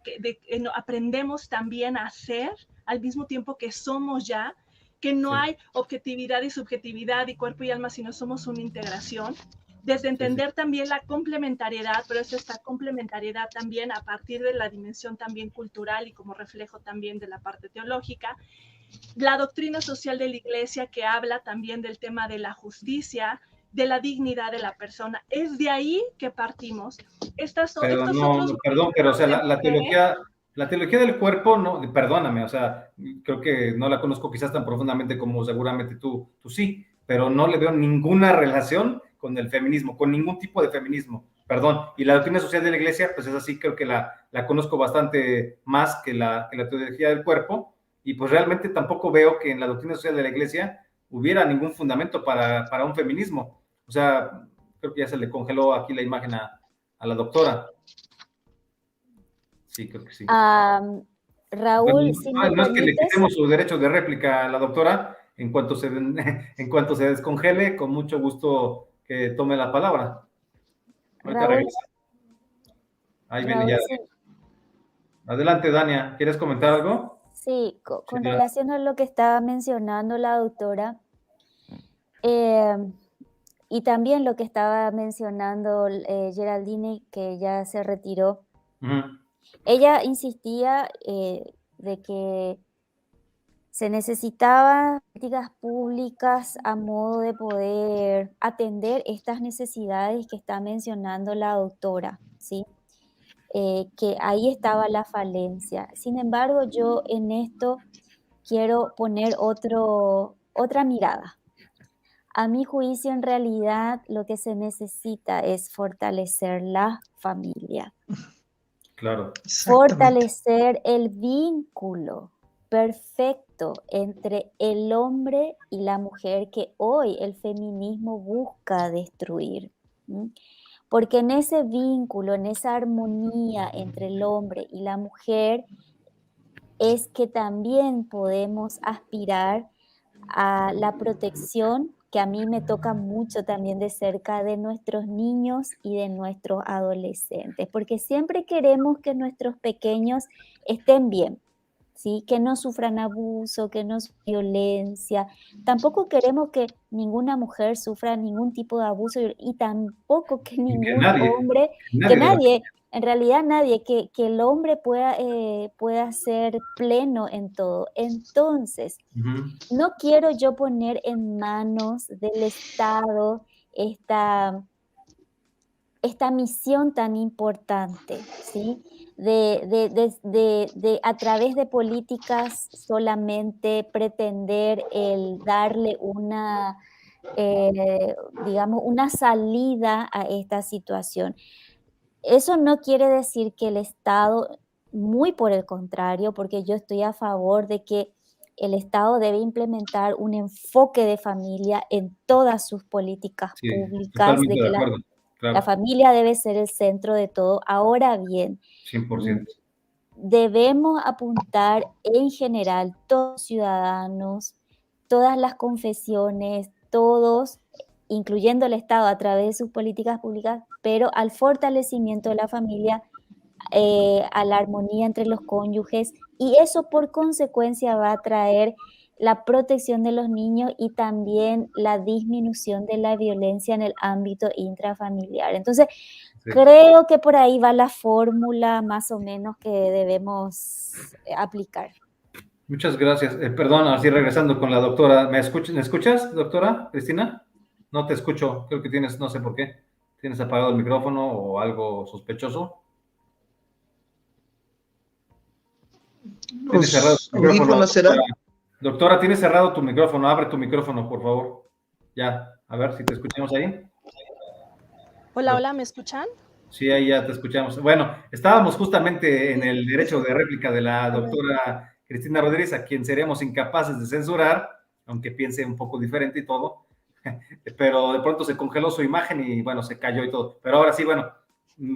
aprendemos también a ser al mismo tiempo que somos ya, que no hay objetividad y subjetividad y cuerpo y alma, sino somos una integración. Desde entender también la complementariedad, pero es esta complementariedad también a partir de la dimensión también cultural y como reflejo también de la parte teológica. La doctrina social de la Iglesia que habla también del tema de la justicia, de la dignidad de la persona. Es de ahí que partimos. Perdón, pero o sea, la teología del cuerpo, no, perdóname, o sea, creo que no la conozco quizás tan profundamente como seguramente tú sí, pero no le veo ninguna relación con el feminismo, con ningún tipo de feminismo, perdón. Y la doctrina social de la Iglesia, pues es así, creo que la conozco bastante más que la teología del cuerpo, y pues realmente tampoco veo que en la doctrina social de la Iglesia hubiera ningún fundamento para un feminismo. O sea, creo que ya se le congeló aquí la imagen a la doctora. Sí, creo que sí. Raúl, bueno, si no, me no es que le permites, quitemos su derecho de réplica a la doctora, en cuanto se descongele, con mucho gusto que tome la palabra. Ahorita Raúl, regresa. Ahí viene Raúl, ya. sí, Adelante, Dania, ¿quieres comentar algo? sí, con Sí, relación a lo que estaba mencionando la doctora, y también lo que estaba mencionando Geraldine, que ya se retiró, ella insistía de que se necesitaban políticas públicas a modo de poder atender estas necesidades que está mencionando la doctora, ¿sí? Que ahí estaba la falencia. Sin embargo, yo en esto quiero poner otra mirada. A mi juicio, en realidad, lo que se necesita es fortalecer la familia, claro. fortalecer el vínculo perfecto entre el hombre y la mujer que hoy el feminismo busca destruir. ¿M? Porque en ese vínculo, en esa armonía entre el hombre y la mujer, es que también podemos aspirar a la protección que a mí me toca mucho también de cerca de nuestros niños y de nuestros adolescentes, porque siempre queremos que nuestros pequeños estén bien, ¿sí? Que no sufran abuso, que no sufran violencia. Tampoco queremos que ninguna mujer sufra ningún tipo de abuso y tampoco que ningún hombre, que nadie, en realidad nadie, que el hombre pueda ser pleno en todo. Entonces, no quiero yo poner en manos del Estado esta misión tan importante, ¿sí? De a través de políticas solamente pretender el darle una digamos, una salida a esta situación. Eso no quiere decir que el Estado, muy por el contrario, porque yo estoy a favor de que el Estado debe implementar un enfoque de familia en todas sus políticas Sí, públicas, totalmente de de que acuerdo, la claro, familia debe ser el centro de todo. Ahora bien, mm, 100%. debemos apuntar en general, todos ciudadanos, todas las confesiones, todos, incluyendo el Estado a través de sus políticas públicas, pero al fortalecimiento de la familia, a la armonía entre los cónyuges, y eso por consecuencia va a traer la protección de los niños y también la disminución de la violencia en el ámbito intrafamiliar. Entonces, Sí. creo que por ahí va la fórmula más o menos que debemos aplicar. Muchas gracias. Perdón, así regresando con la doctora. ¿Me escuchas, doctora Cristina? No te escucho. Creo que tienes, no sé por qué. ¿Tienes apagado el micrófono o algo sospechoso? Tienes cerrado Los tu micrófono, audífonos doctora. será. Doctora, tienes cerrado tu micrófono. Abre tu micrófono, por favor. Ya, a ver si te escuchamos ahí. Hola, hola, ¿me escuchan? Sí, ahí ya te escuchamos. Bueno, estábamos justamente en el derecho de réplica de la doctora Cristina Rodríguez, a quien seremos incapaces de censurar, aunque piense un poco diferente y todo, pero de pronto se congeló su imagen y bueno, se cayó y todo. Pero ahora sí, bueno,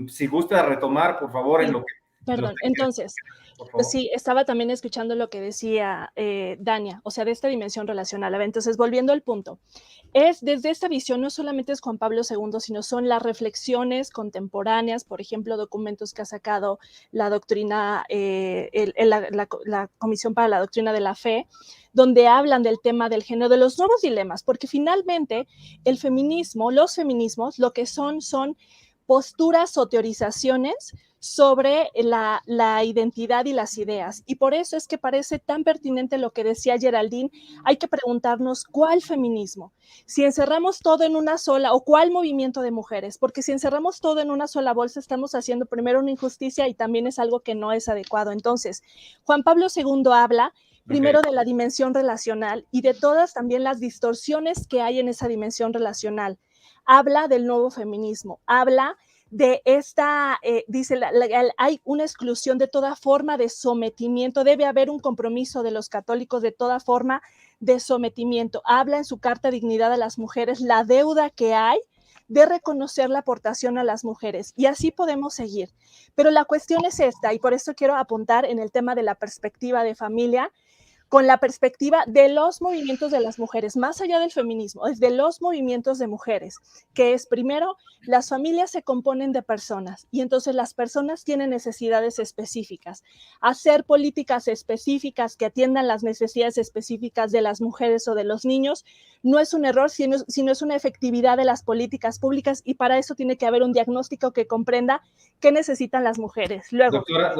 si gusta retomar, por favor, en Sí, lo que... perdón. Entonces, por favor. sí, estaba también escuchando lo que decía Dania, o sea, de esta dimensión relacional. A ver, entonces, volviendo al punto, es desde esta visión, no solamente es Juan Pablo II, sino son las reflexiones contemporáneas, por ejemplo, documentos que ha sacado la doctrina, la Comisión para la Doctrina de la Fe, donde hablan del tema del género, de los nuevos dilemas, porque finalmente el feminismo, los feminismos, lo que son posturas o teorizaciones sobre la identidad y las ideas. Y por eso es que parece tan pertinente lo que decía Geraldine, hay que preguntarnos cuál feminismo, si encerramos todo en una sola, o cuál movimiento de mujeres, porque si encerramos todo en una sola bolsa, estamos haciendo primero una injusticia y también es algo que no es adecuado. Entonces, Juan Pablo II habla primero de la dimensión relacional y de todas también las distorsiones que hay en esa dimensión relacional. Habla del nuevo feminismo, habla de esta, dice, hay una exclusión de toda forma de sometimiento, debe haber un compromiso de los católicos de toda forma de sometimiento. Habla en su carta Dignidad a las Mujeres, la deuda que hay de reconocer la aportación a las mujeres, y así podemos seguir. Pero la cuestión es esta, y por eso quiero apuntar en el tema de la perspectiva de familia, con la perspectiva de los movimientos de las mujeres, más allá del feminismo, es de los movimientos de mujeres, que es primero, las familias se componen de personas y entonces las personas tienen necesidades específicas. Hacer políticas específicas que atiendan las necesidades específicas de las mujeres o de los niños no es un error, sino es una efectividad de las políticas públicas, y para eso tiene que haber un diagnóstico que comprenda qué necesitan las mujeres. Luego, Doctora,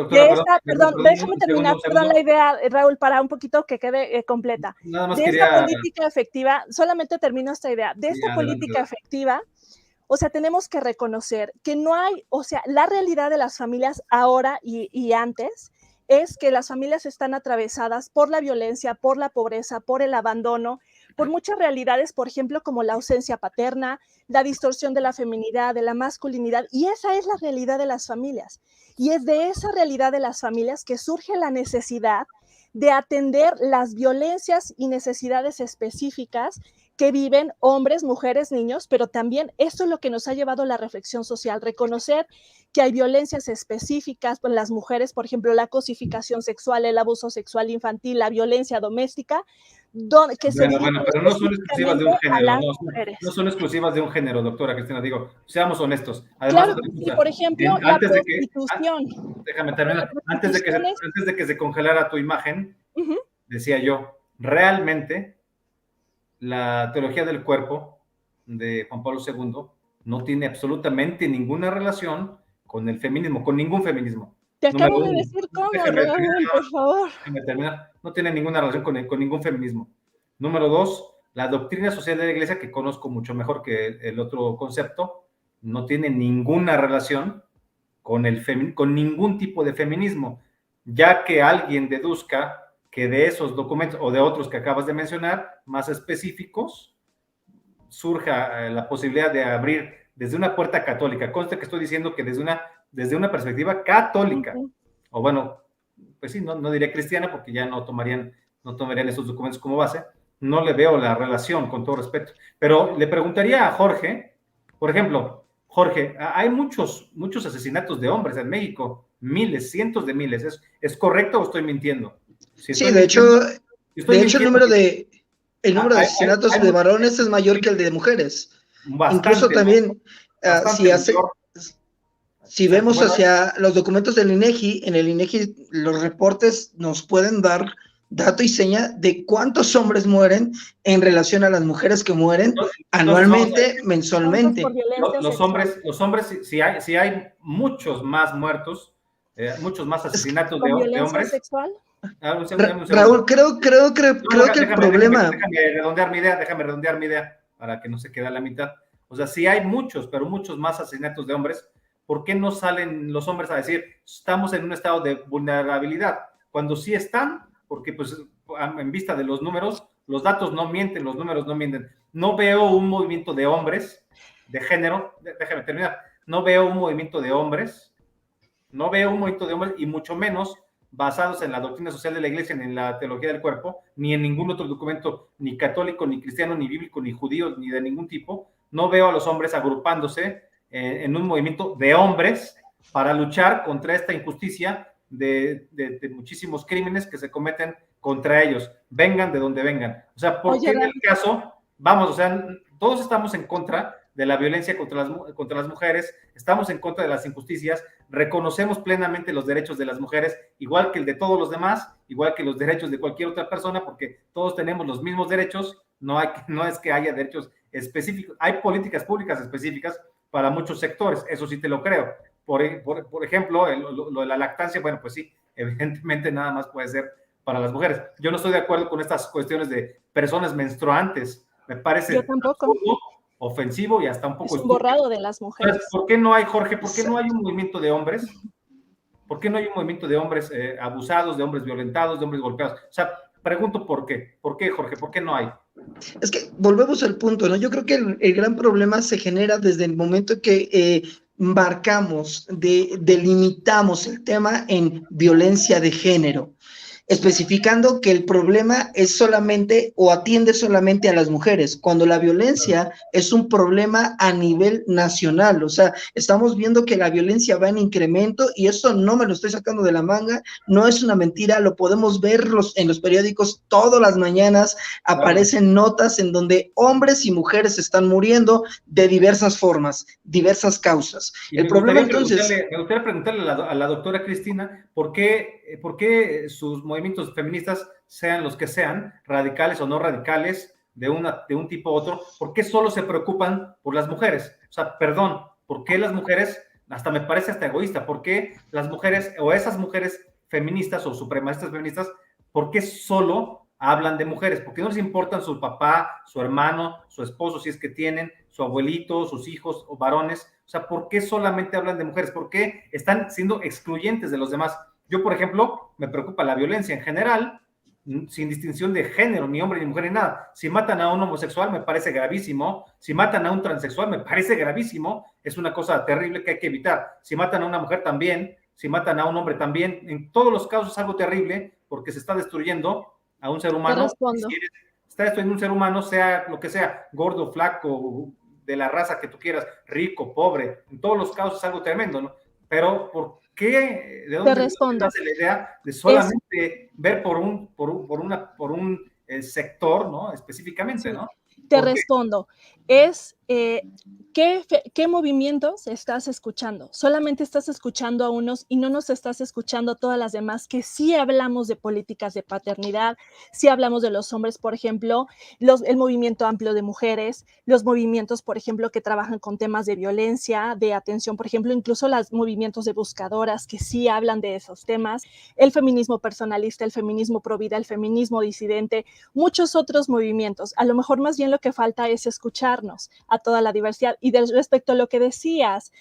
perdón, déjame terminar, perdón, la idea, Raúl, para un poquito que quede completa. Nada más De quería... esta política efectiva, solamente termino esta idea, de esta política efectiva, o sea, tenemos que reconocer que no hay, o sea, la realidad de las familias ahora y antes es que las familias están atravesadas por la violencia, por la pobreza, por el abandono, por muchas realidades, por ejemplo, como la ausencia paterna, la distorsión de la feminidad, de la masculinidad, y esa es la realidad de las familias. Y es de esa realidad de las familias que surge la necesidad de atender las violencias y necesidades específicas que viven hombres, mujeres, niños, pero también eso es lo que nos ha llevado a la reflexión social, reconocer que hay violencias específicas con las mujeres, por ejemplo, la cosificación sexual, el abuso sexual infantil, la violencia doméstica, que se Bueno, pero no son exclusivas de un género, no son exclusivas de un género, doctora Cristina, digo, seamos honestos. Además, claro, y por ejemplo, la prostitución. Déjame terminar, antes de que se congelara tu imagen, decía yo, realmente la teología del cuerpo de Juan Pablo II no tiene absolutamente ninguna relación con el feminismo, con ningún feminismo. Te acabo de decir cómo, Raúl, por favor. Déjame terminar. No tiene ninguna relación con ningún feminismo. Número 2, la doctrina social de la Iglesia, que conozco mucho mejor que el otro concepto, no tiene ninguna relación con ningún tipo de feminismo, ya que alguien deduzca que de esos documentos o de otros que acabas de mencionar, más específicos, surja la posibilidad de abrir desde una puerta católica. Conste que estoy diciendo que desde una perspectiva católica, o bueno, pues sí, no diré cristiana porque ya no tomarían esos documentos como base. No le veo la relación, con todo respeto. Pero le preguntaría a Jorge, por ejemplo, Jorge, hay muchos asesinatos de hombres en México, miles, cientos de miles. ¿Es correcto o estoy mintiendo? Sí, de hecho, el número de asesinatos de varones es mayor que el de mujeres. Bastante, incluso también, si vemos hacia los documentos del INEGI, en el INEGI los reportes nos pueden dar dato y seña de cuántos hombres mueren en relación a las mujeres que mueren anualmente, mensualmente. Los hombres, si hay muchos más muertos, muchos más asesinatos de hombres. ¿Violencia sexual? Raúl, creo que el problema... Déjame redondear mi idea para que no se quede a la mitad. O sea, si hay muchos, pero muchos más asesinatos de hombres, ¿por qué no salen los hombres a decir, estamos en un estado de vulnerabilidad? Cuando sí están, porque pues en vista de los números, los datos no mienten, los números no mienten. No veo un movimiento de hombres, de género, déjame terminar, no veo un movimiento de hombres y mucho menos basados en la doctrina social de la Iglesia, ni en la teología del cuerpo, ni en ningún otro documento, ni católico, ni cristiano, ni bíblico, ni judío, ni de ningún tipo. No veo a los hombres agrupándose en un movimiento de hombres para luchar contra esta injusticia de muchísimos crímenes que se cometen contra ellos, vengan de donde vengan. O sea, porque en el caso, vamos, o sea, todos estamos en contra de la violencia contra las mujeres, estamos en contra de las injusticias, reconocemos plenamente los derechos de las mujeres, igual que el de todos los demás, igual que los derechos de cualquier otra persona, porque todos tenemos los mismos derechos, no es que haya derechos específicos, hay políticas públicas específicas para muchos sectores, eso sí te lo creo. Por ejemplo, lo de la lactancia, bueno, pues sí, evidentemente nada más puede ser para las mujeres. Yo no estoy de acuerdo con estas cuestiones de personas menstruantes, me parece ofensivo y hasta un poco... Es un borrado de las mujeres. Entonces, ¿por qué no hay, Jorge, por qué no hay un movimiento de hombres? ¿Por qué no hay un movimiento de hombres abusados, de hombres violentados, de hombres golpeados? O sea, pregunto por qué. ¿Por qué, Jorge? ¿Por qué no hay? Es que volvemos al punto, ¿no? Yo creo que el gran problema se genera desde el momento que marcamos, delimitamos el tema en violencia de género, especificando que el problema es solamente o atiende solamente a las mujeres, cuando la violencia es un problema a nivel nacional. O sea, estamos viendo que la violencia va en incremento y esto no me lo estoy sacando de la manga, no es una mentira, lo podemos ver en los periódicos todas las mañanas, aparecen notas en donde hombres y mujeres están muriendo de diversas formas, diversas causas. El problema entonces... Me gustaría preguntarle a la doctora Cristina, ¿por qué sus movimientos feministas, sean los que sean, radicales o no radicales, de un tipo u otro, ¿por qué solo se preocupan por las mujeres? O sea, perdón, ¿por qué las mujeres, hasta me parece hasta egoísta, por qué las mujeres o esas mujeres feministas o supremacistas feministas, por qué solo hablan de mujeres? ¿Por qué no les importan su papá, su hermano, su esposo, si es que tienen, su abuelito, sus hijos o varones? O sea, ¿por qué solamente hablan de mujeres? ¿Por qué están siendo excluyentes de los demás? Yo, por ejemplo, me preocupa la violencia en general, sin distinción de género, ni hombre, ni mujer, ni nada. Si matan a un homosexual, me parece gravísimo. Si matan a un transexual, me parece gravísimo. Es una cosa terrible que hay que evitar. Si matan a una mujer, también. Si matan a un hombre, también. En todos los casos es algo terrible, porque se está destruyendo a un ser humano. Está destruyendo un ser humano, sea lo que sea, gordo, flaco, de la raza que tú quieras, rico, pobre. En todos los casos es algo tremendo, ¿no? Pero ¿por qué? ¿De dónde nace la idea de solamente ver por un sector, ¿no? Específicamente, ¿no? Te respondo. ¿Qué movimientos estás escuchando? Solamente estás escuchando a unos y no nos estás escuchando a todas las demás, que sí hablamos de políticas de paternidad, sí hablamos de los hombres, por ejemplo, el movimiento amplio de mujeres, los movimientos, por ejemplo, que trabajan con temas de violencia, de atención, por ejemplo, incluso los movimientos de buscadoras que sí hablan de esos temas, el feminismo personalista, el feminismo pro vida, el feminismo disidente, muchos otros movimientos. A lo mejor más bien lo que falta es escucharnos a toda la diversidad. Y respecto a lo que decías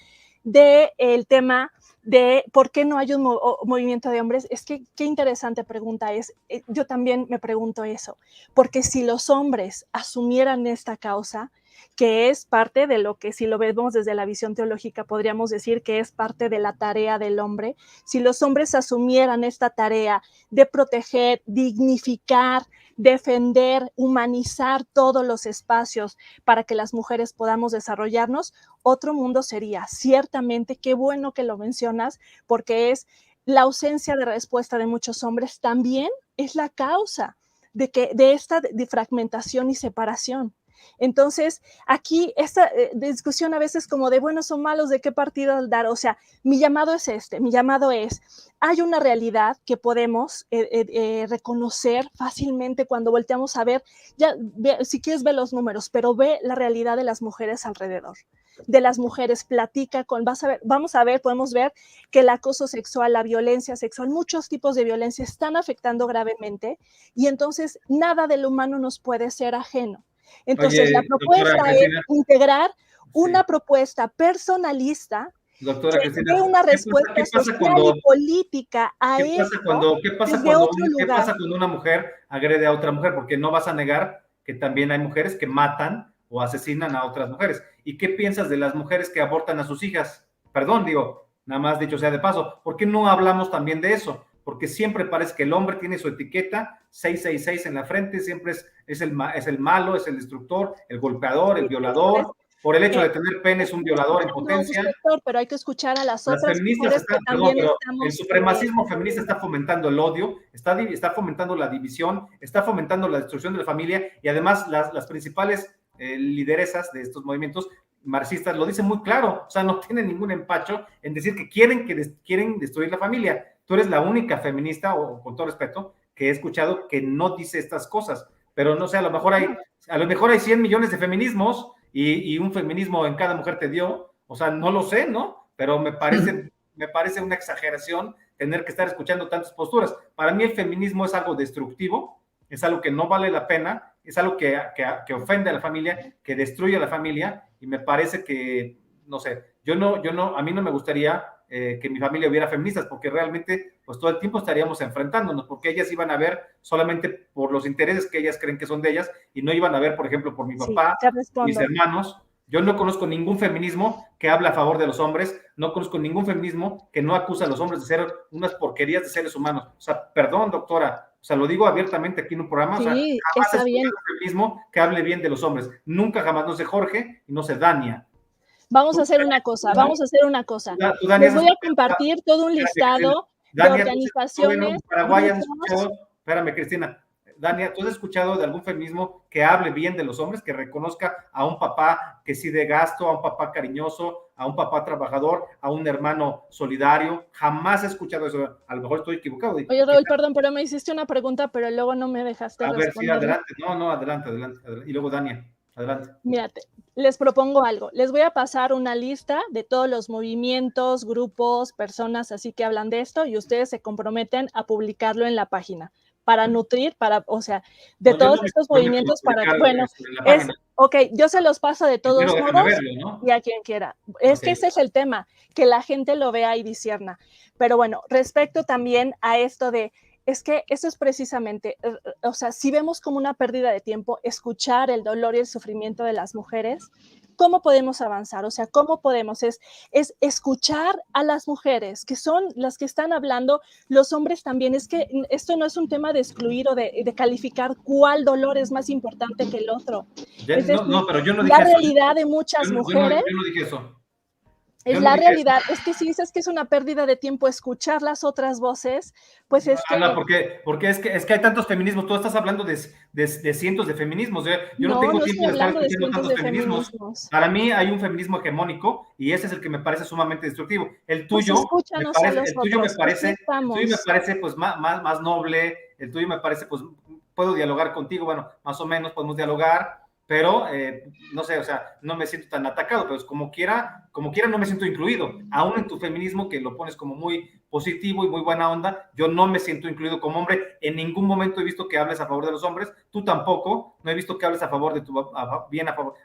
del tema de por qué no hay un movimiento de hombres, es que qué interesante pregunta es. Yo también me pregunto eso, porque si los hombres asumieran esta causa, que es parte de lo que, si lo vemos desde la visión teológica, podríamos decir que es parte de la tarea del hombre. Si los hombres asumieran esta tarea de proteger, dignificar, defender, humanizar todos los espacios para que las mujeres podamos desarrollarnos, otro mundo sería. Ciertamente, qué bueno que lo mencionas, porque es la ausencia de respuesta de muchos hombres también es la causa de esta fragmentación y separación. Entonces, aquí esta discusión a veces como de buenos o malos, de qué partido dar, o sea, mi llamado es mi llamado es, hay una realidad que podemos reconocer fácilmente cuando volteamos a ver, ya, si quieres ver los números, pero ve la realidad de las mujeres alrededor, de las mujeres, platica con, vamos a ver, podemos ver que el acoso sexual, la violencia sexual, muchos tipos de violencia están afectando gravemente y entonces nada del humano nos puede ser ajeno. Entonces, Oye, la propuesta es integrar una propuesta personalista doctora que Cristina, dé una respuesta social y política a esto ¿qué pasa desde otro lugar? ¿Qué pasa cuando una mujer agrede a otra mujer? Porque no vas a negar que también hay mujeres que matan o asesinan a otras mujeres. ¿Y qué piensas de las mujeres que abortan a sus hijas? Perdón, digo, nada más dicho sea de paso, ¿por qué no hablamos también de eso? Porque siempre parece que el hombre tiene su etiqueta 666 en la frente, siempre es el malo, es el destructor, el golpeador, el violador. Por el hecho de tener pene es un violador en potencia. Pero hay que escuchar a las otras feministas están, perdón, pero el supremacismo feminista está fomentando el odio, está fomentando la división, está fomentando la destrucción de la familia y además las principales lideresas de estos movimientos marxistas lo dicen muy claro, o sea, no tienen ningún empacho en decir que quieren destruir la familia. Tú eres la única feminista, o con todo respeto, que he escuchado que no dice estas cosas, pero no sé, a lo mejor hay 100 millones de feminismos y un feminismo en cada mujer te dio, o sea, no lo sé, ¿no? Pero me parece una exageración tener que estar escuchando tantas posturas. Para mí el feminismo es algo destructivo, es algo que no vale la pena, es algo que ofende a la familia, que destruye a la familia, y me parece que, no sé, a mí no me gustaría que mi familia hubiera feministas, porque realmente pues todo el tiempo estaríamos enfrentándonos, porque ellas iban a ver solamente por los intereses que ellas creen que son de ellas, y no iban a ver, por ejemplo, por mi papá, mis hermanos. Yo no conozco ningún feminismo que habla a favor de los hombres, no conozco ningún feminismo que no acusa a los hombres de ser unas porquerías de seres humanos. O sea, perdón, doctora, o sea, lo digo abiertamente aquí en un programa, sí, o sea, jamás he escuchado un feminismo que hable bien de los hombres. Nunca, jamás, no sé Jorge y no sé Dania. Vamos a hacer una cosa. Les voy a compartir todo un listado de organizaciones. Espérame, Cristina. Dania, ¿tú has escuchado de algún feminismo que hable bien de los hombres, que reconozca a un papá que sí dé gasto, a un papá cariñoso, a un papá trabajador, a un hermano solidario? Jamás he escuchado eso. A lo mejor estoy equivocado. Oye, Raúl, perdón, pero me hiciste una pregunta, pero luego no me dejaste responder. A ver, sí, adelante. No, adelante. Y luego Dania, adelante. Mírate, les propongo algo. Les voy a pasar una lista de todos los movimientos, grupos, personas así que hablan de esto y ustedes se comprometen a publicarlo en la página para nutrir, o sea, de todos estos movimientos para, bueno, ok, yo se los paso de todos modos verlo, ¿no? Y a quien quiera. Es que ese es el tema, que la gente lo vea y discierna. Pero bueno, respecto también a esto es que eso es precisamente, o sea, si vemos como una pérdida de tiempo escuchar el dolor y el sufrimiento de las mujeres, ¿cómo podemos avanzar? O sea, ¿cómo podemos? Es escuchar a las mujeres, que son las que están hablando, los hombres también. Es que esto no es un tema de excluir o de calificar cuál dolor es más importante que el otro. Es decir, pero yo no dije la realidad de muchas mujeres. Yo no dije eso. Es la realidad, es que si dices que es una pérdida de tiempo escuchar las otras voces, pues es que... No, porque es que hay tantos feminismos, tú estás hablando de cientos de feminismos, yo no tengo tiempo de estar escuchando tantos feminismos. Para mí hay un feminismo hegemónico y ese es el que me parece sumamente destructivo. El tuyo me parece pues más noble, el tuyo me parece pues puedo dialogar contigo, bueno, más o menos podemos dialogar, pero no sé, o sea, no me siento tan atacado, pero como quiera no me siento incluido, aún en tu feminismo que lo pones como muy positivo y muy buena onda, yo no me siento incluido como hombre, en ningún momento he visto que hables a favor de los hombres, tú tampoco, no he visto que hables a favor de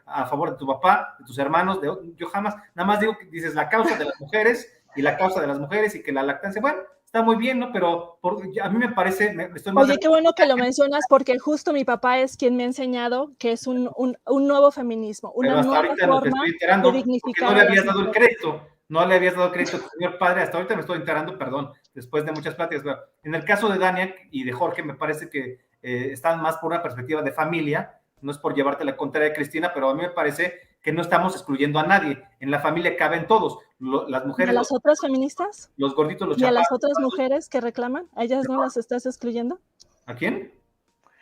a favor de tu papá, de tus hermanos, yo jamás, nada más digo que dices la causa de las mujeres y la causa de las mujeres y que la lactancia, bueno, está muy bien, ¿no? Pero a mí me parece, estoy más... Oye, qué bueno que lo mencionas, porque justo mi papá es quien me ha enseñado que es un nuevo feminismo, una nueva forma de dignificar no le a las habías dado el mujeres. crédito, no le habías dado crédito, señor padre, hasta ahorita me estoy enterando, perdón, después de muchas pláticas, pero en el caso de Dania y de Jorge, me parece que están más por una perspectiva de familia, no es por llevarte la contraria de Cristina, pero a mí me parece que no estamos excluyendo a nadie, en la familia caben todos, las mujeres... ¿Y a las otras feministas? Los gorditos, los chaparros. ¿Y a las otras chaparros, mujeres que reclaman? ¿A ellas no las estás excluyendo? ¿A quién?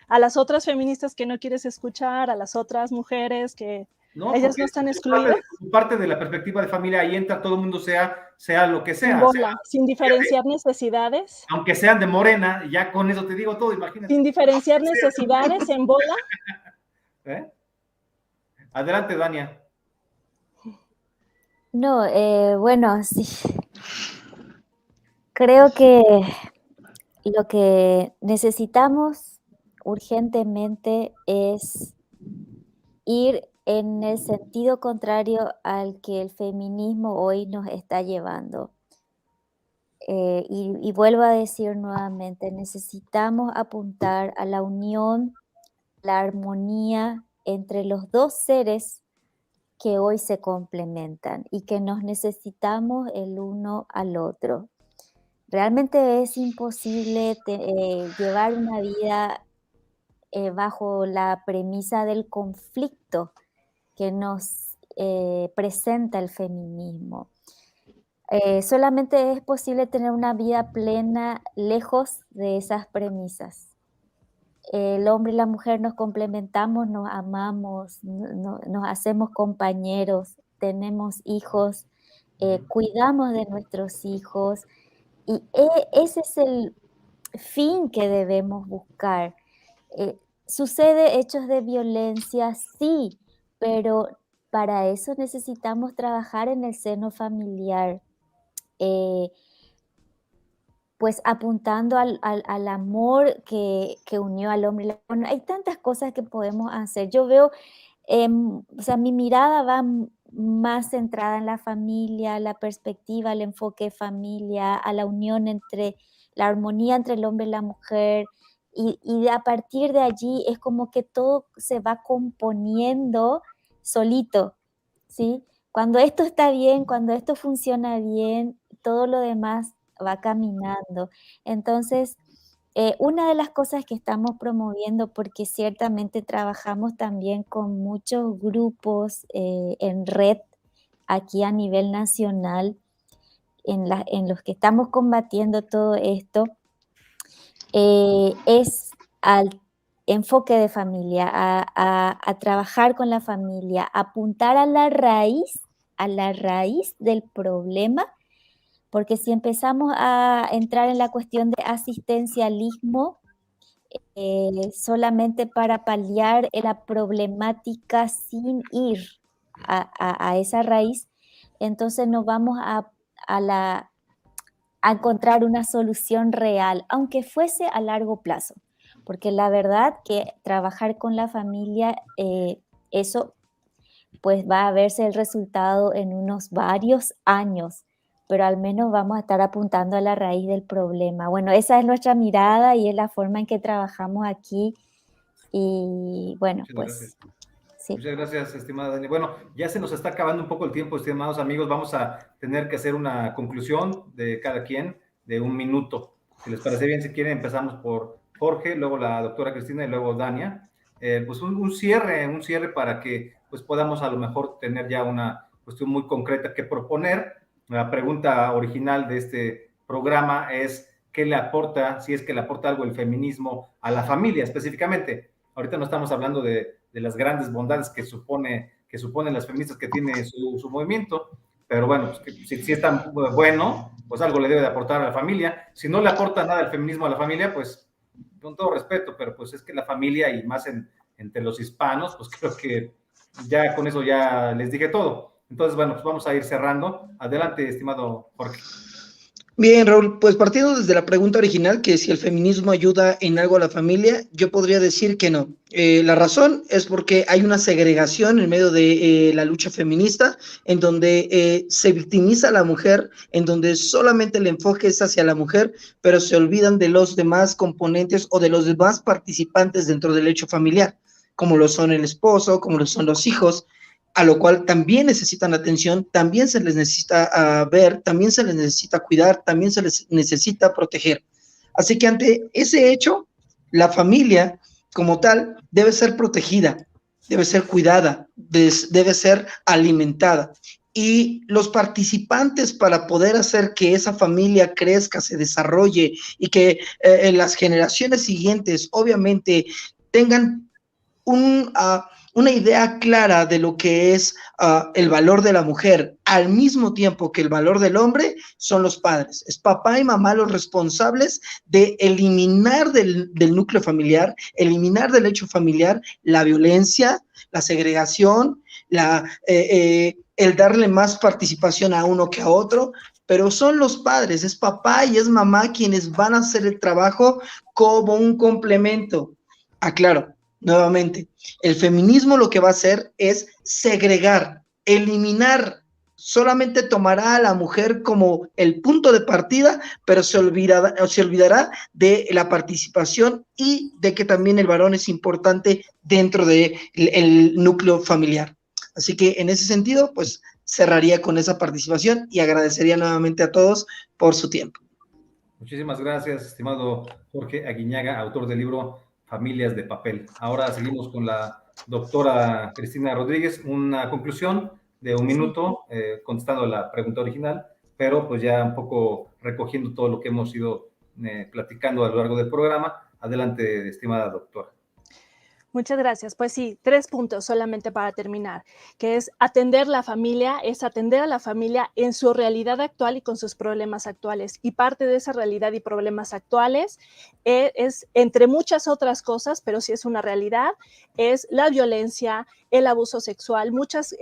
A las otras feministas que no quieres escuchar, a las otras mujeres que... No, ¿ellas no están excluidas? Parte de la perspectiva de familia, ahí entra todo el mundo, sea lo que sea. Sin bola, sin diferenciar necesidades. Aunque sean de Morena, ya con eso te digo todo, imagínate. Sin diferenciar necesidades, en bola. ¿Eh? Adelante, Dania. No, bueno, sí. Creo que lo que necesitamos urgentemente es ir en el sentido contrario al que el feminismo hoy nos está llevando. Y vuelvo a decir nuevamente, necesitamos apuntar a la unión, la armonía entre los dos seres que hoy se complementan y que nos necesitamos el uno al otro. Realmente es imposible llevar una vida bajo la premisa del conflicto que nos presenta el feminismo. Solamente es posible tener una vida plena lejos de esas premisas. El hombre y la mujer nos complementamos, nos amamos, nos hacemos compañeros, tenemos hijos, cuidamos de nuestros hijos y ese es el fin que debemos buscar. ¿Sucede hechos de violencia? Sí, pero para eso necesitamos trabajar en el seno familiar. Pues apuntando al amor que unió al hombre. Bueno, hay tantas cosas que podemos hacer. Yo veo, o sea, mi mirada va más centrada en la familia, la perspectiva, el enfoque familia, a la unión entre, la armonía entre el hombre y la mujer, y a partir de allí es como que todo se va componiendo solito, ¿sí? Cuando esto está bien, cuando esto funciona bien, todo lo demás va caminando. Entonces, una de las cosas que estamos promoviendo, porque ciertamente trabajamos también con muchos grupos en red aquí a nivel nacional, en los que estamos combatiendo todo esto, es al enfoque de familia, a trabajar con la familia, apuntar a la raíz del problema, porque si empezamos a entrar en la cuestión de asistencialismo, solamente para paliar la problemática sin ir a esa raíz, entonces no vamos a encontrar una solución real, aunque fuese a largo plazo, porque la verdad que trabajar con la familia, eso pues va a verse el resultado en unos varios años, pero al menos vamos a estar apuntando a la raíz del problema. Bueno, esa es nuestra mirada y es la forma en que trabajamos aquí. Y bueno, Muchas pues gracias. sí. Muchas gracias, estimada Dani. Bueno, ya se nos está acabando un poco el tiempo, estimados amigos. Vamos a tener que hacer una conclusión de cada quien de 1 minuto. Si les parece bien, si quieren, empezamos por Jorge, luego la doctora Cristina y luego Dania. Pues un cierre para que pues podamos a lo mejor tener ya una cuestión muy concreta que proponer. La pregunta original de este programa es ¿qué le aporta, si es que le aporta algo el feminismo a la familia específicamente? Ahorita no estamos hablando de las grandes bondades que suponen las feministas que tiene su movimiento, pero bueno, pues que, si es tan bueno, pues algo le debe de aportar a la familia. Si no le aporta nada el feminismo a la familia, pues con todo respeto, pero pues es que la familia y más entre los hispanos, pues creo que ya con eso ya les dije todo. Entonces, bueno, pues vamos a ir cerrando. Adelante, estimado Jorge. Bien, Raúl, pues partiendo desde la pregunta original, que si el feminismo ayuda en algo a la familia, yo podría decir que no. La razón es porque hay una segregación en medio de la lucha feminista, en donde se victimiza a la mujer, en donde solamente el enfoque es hacia la mujer, pero se olvidan de los demás componentes o de los demás participantes dentro del hecho familiar, como lo son el esposo, como lo son los hijos, a lo cual también necesitan atención, también se les necesita ver, también se les necesita cuidar, también se les necesita proteger. Así que ante ese hecho, la familia como tal debe ser protegida, debe ser cuidada, debe ser alimentada. Y los participantes para poder hacer que esa familia crezca, se desarrolle y que en las generaciones siguientes obviamente tengan una idea clara de lo que es el valor de la mujer, al mismo tiempo que el valor del hombre, son los padres. Es papá y mamá los responsables de eliminar del núcleo familiar, eliminar del hecho familiar la violencia, la segregación, el darle más participación a uno que a otro, pero son los padres, es papá y es mamá quienes van a hacer el trabajo como un complemento. Aclaro, nuevamente, el feminismo lo que va a hacer es segregar, eliminar, solamente tomará a la mujer como el punto de partida, pero se olvidará de la participación y de que también el varón es importante dentro del núcleo familiar. Así que en ese sentido, pues cerraría con esa participación y agradecería nuevamente a todos por su tiempo. Muchísimas gracias, estimado Jorge Aguiñaga, autor del libro Familias de Papel. Ahora seguimos con la doctora Cristina Rodríguez. Una conclusión de un minuto, contestando la pregunta original, pero pues ya un poco recogiendo todo lo que hemos ido platicando a lo largo del programa. Adelante, estimada doctora. Muchas gracias. Pues sí, 3 puntos solamente para terminar, que es atender la familia, es atender a la familia en su realidad actual y con sus problemas actuales. Y parte de esa realidad y problemas actuales es, entre muchas otras cosas, pero sí es una realidad, es la violencia, el abuso sexual, muchas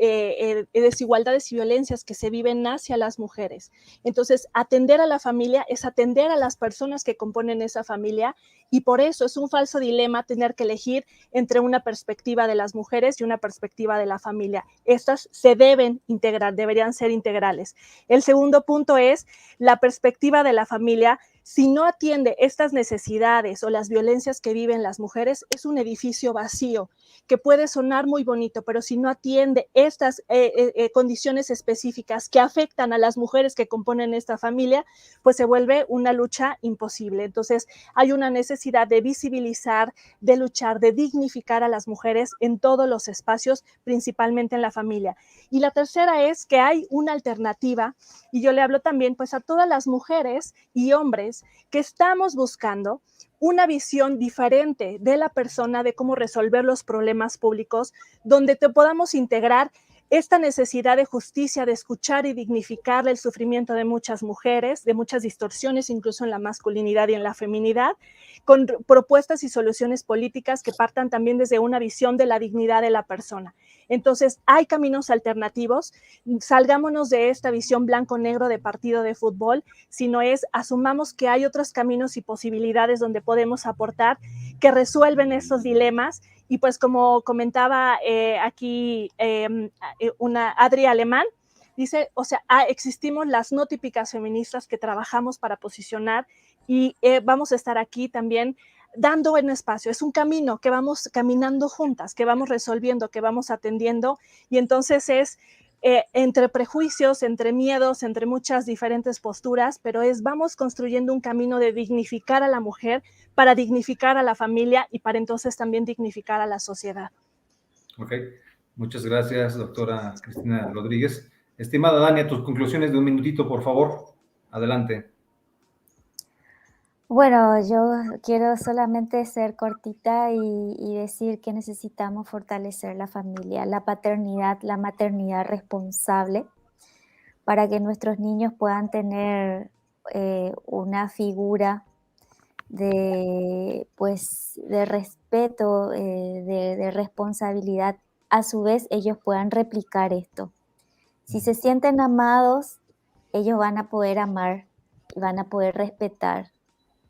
desigualdades y violencias que se viven hacia las mujeres. Entonces, atender a la familia es atender a las personas que componen esa familia, y por eso es un falso dilema tener que elegir entre una perspectiva de las mujeres y una perspectiva de la familia. Estas se deben integrar, deberían ser integrales. El segundo punto es la perspectiva de la familia. Si no atiende estas necesidades o las violencias que viven las mujeres, es un edificio vacío que puede sonar muy bonito, pero si no atiende estas condiciones específicas que afectan a las mujeres que componen esta familia, pues se vuelve una lucha imposible. Entonces, hay una necesidad de visibilizar, de luchar, de dignificar a las mujeres en todos los espacios, principalmente en la familia. Y la tercera es que hay una alternativa, y yo le hablo también pues a todas las mujeres y hombres que estamos buscando una visión diferente de la persona, de cómo resolver los problemas públicos, donde te podamos integrar esta necesidad de justicia, de escuchar y dignificar el sufrimiento de muchas mujeres, de muchas distorsiones incluso en la masculinidad y en la feminidad, con propuestas y soluciones políticas que partan también desde una visión de la dignidad de la persona. Entonces, hay caminos alternativos, salgámonos de esta visión blanco-negro de partido de fútbol, sino asumamos que hay otros caminos y posibilidades donde podemos aportar, que resuelven estos dilemas. Y pues como comentaba aquí una Adri Alemán, dice, o sea, existimos las no típicas feministas que trabajamos para posicionar y vamos a estar aquí también dando un espacio. Es un camino que vamos caminando juntas, que vamos resolviendo, que vamos atendiendo, y entonces es entre prejuicios, entre miedos, entre muchas diferentes posturas, pero vamos construyendo un camino de dignificar a la mujer para dignificar a la familia y para entonces también dignificar a la sociedad. Ok, muchas gracias, doctora Cristina Rodríguez. Estimada Dania, tus conclusiones de un minutito, por favor. Adelante. Bueno, yo quiero solamente ser cortita y decir que necesitamos fortalecer la familia, la paternidad, la maternidad responsable, para que nuestros niños puedan tener una figura de respeto, de responsabilidad. A su vez, ellos puedan replicar esto. Si se sienten amados, ellos van a poder amar van a poder respetar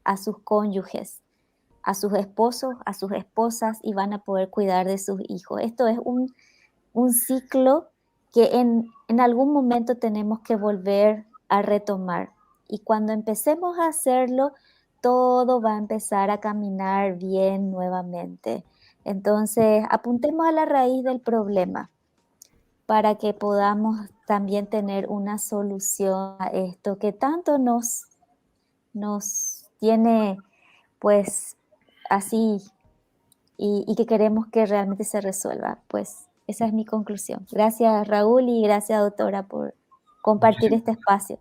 a sus cónyuges, a sus esposos, a sus esposas, y van a poder cuidar de sus hijos. Esto es un ciclo que en algún momento tenemos que volver a retomar. Y cuando empecemos a hacerlo, todo va a empezar a caminar bien nuevamente. Entonces, apuntemos a la raíz del problema para que podamos también tener una solución a esto que tanto nos tiene pues así y que queremos que realmente se resuelva. Pues esa es mi conclusión. Gracias, Raúl, y gracias, doctora, por compartir este espacio.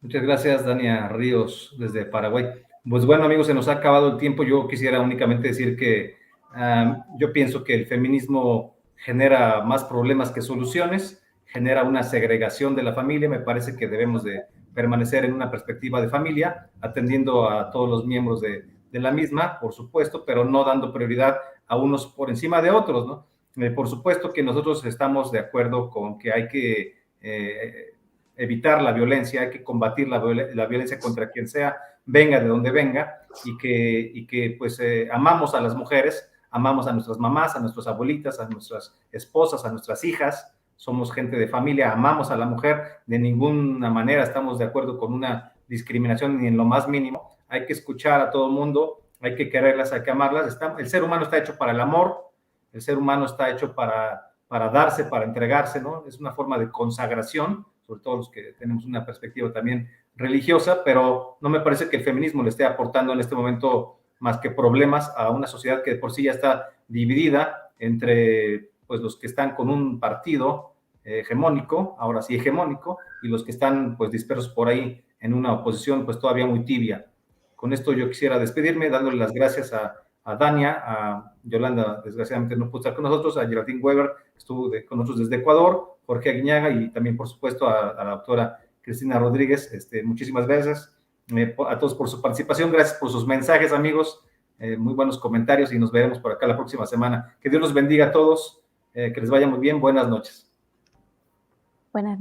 Muchas gracias, Dania Ríos, desde Paraguay. Pues bueno, amigos, se nos ha acabado el tiempo. Yo quisiera únicamente decir que yo pienso que el feminismo genera más problemas que soluciones, genera una segregación de la familia. Me parece que debemos de permanecer en una perspectiva de familia, atendiendo a todos los miembros de la misma, por supuesto, pero no dando prioridad a unos por encima de otros, ¿no? Por supuesto que nosotros estamos de acuerdo con que hay que evitar la violencia, hay que combatir la violencia contra quien sea, venga de donde venga, y que pues amamos a las mujeres, amamos a nuestras mamás, a nuestras abuelitas, a nuestras esposas, a nuestras hijas, somos gente de familia, amamos a la mujer, de ninguna manera estamos de acuerdo con una discriminación ni en lo más mínimo. Hay que escuchar a todo el mundo, hay que quererlas, hay que amarlas. El ser humano está hecho para el amor, el ser humano está hecho para darse, para entregarse, ¿no? Es una forma de consagración, sobre todo los que tenemos una perspectiva también religiosa, pero no me parece que el feminismo le esté aportando en este momento más que problemas a una sociedad que por sí ya está dividida entre pues los que están con un partido hegemónico, ahora sí hegemónico, y los que están pues dispersos por ahí en una oposición pues todavía muy tibia. Con esto yo quisiera despedirme dándole las gracias a Dania, a Yolanda, desgraciadamente no pudo estar con nosotros, a Geraldine Weber, que estuvo con nosotros desde Ecuador, Jorge Aguiñaga, y también, por supuesto, a la doctora Cristina Rodríguez. Muchísimas gracias a todos por su participación, gracias por sus mensajes, amigos, muy buenos comentarios, y nos veremos por acá la próxima semana. Que Dios los bendiga a todos, que les vaya muy bien, buenas noches. Buenas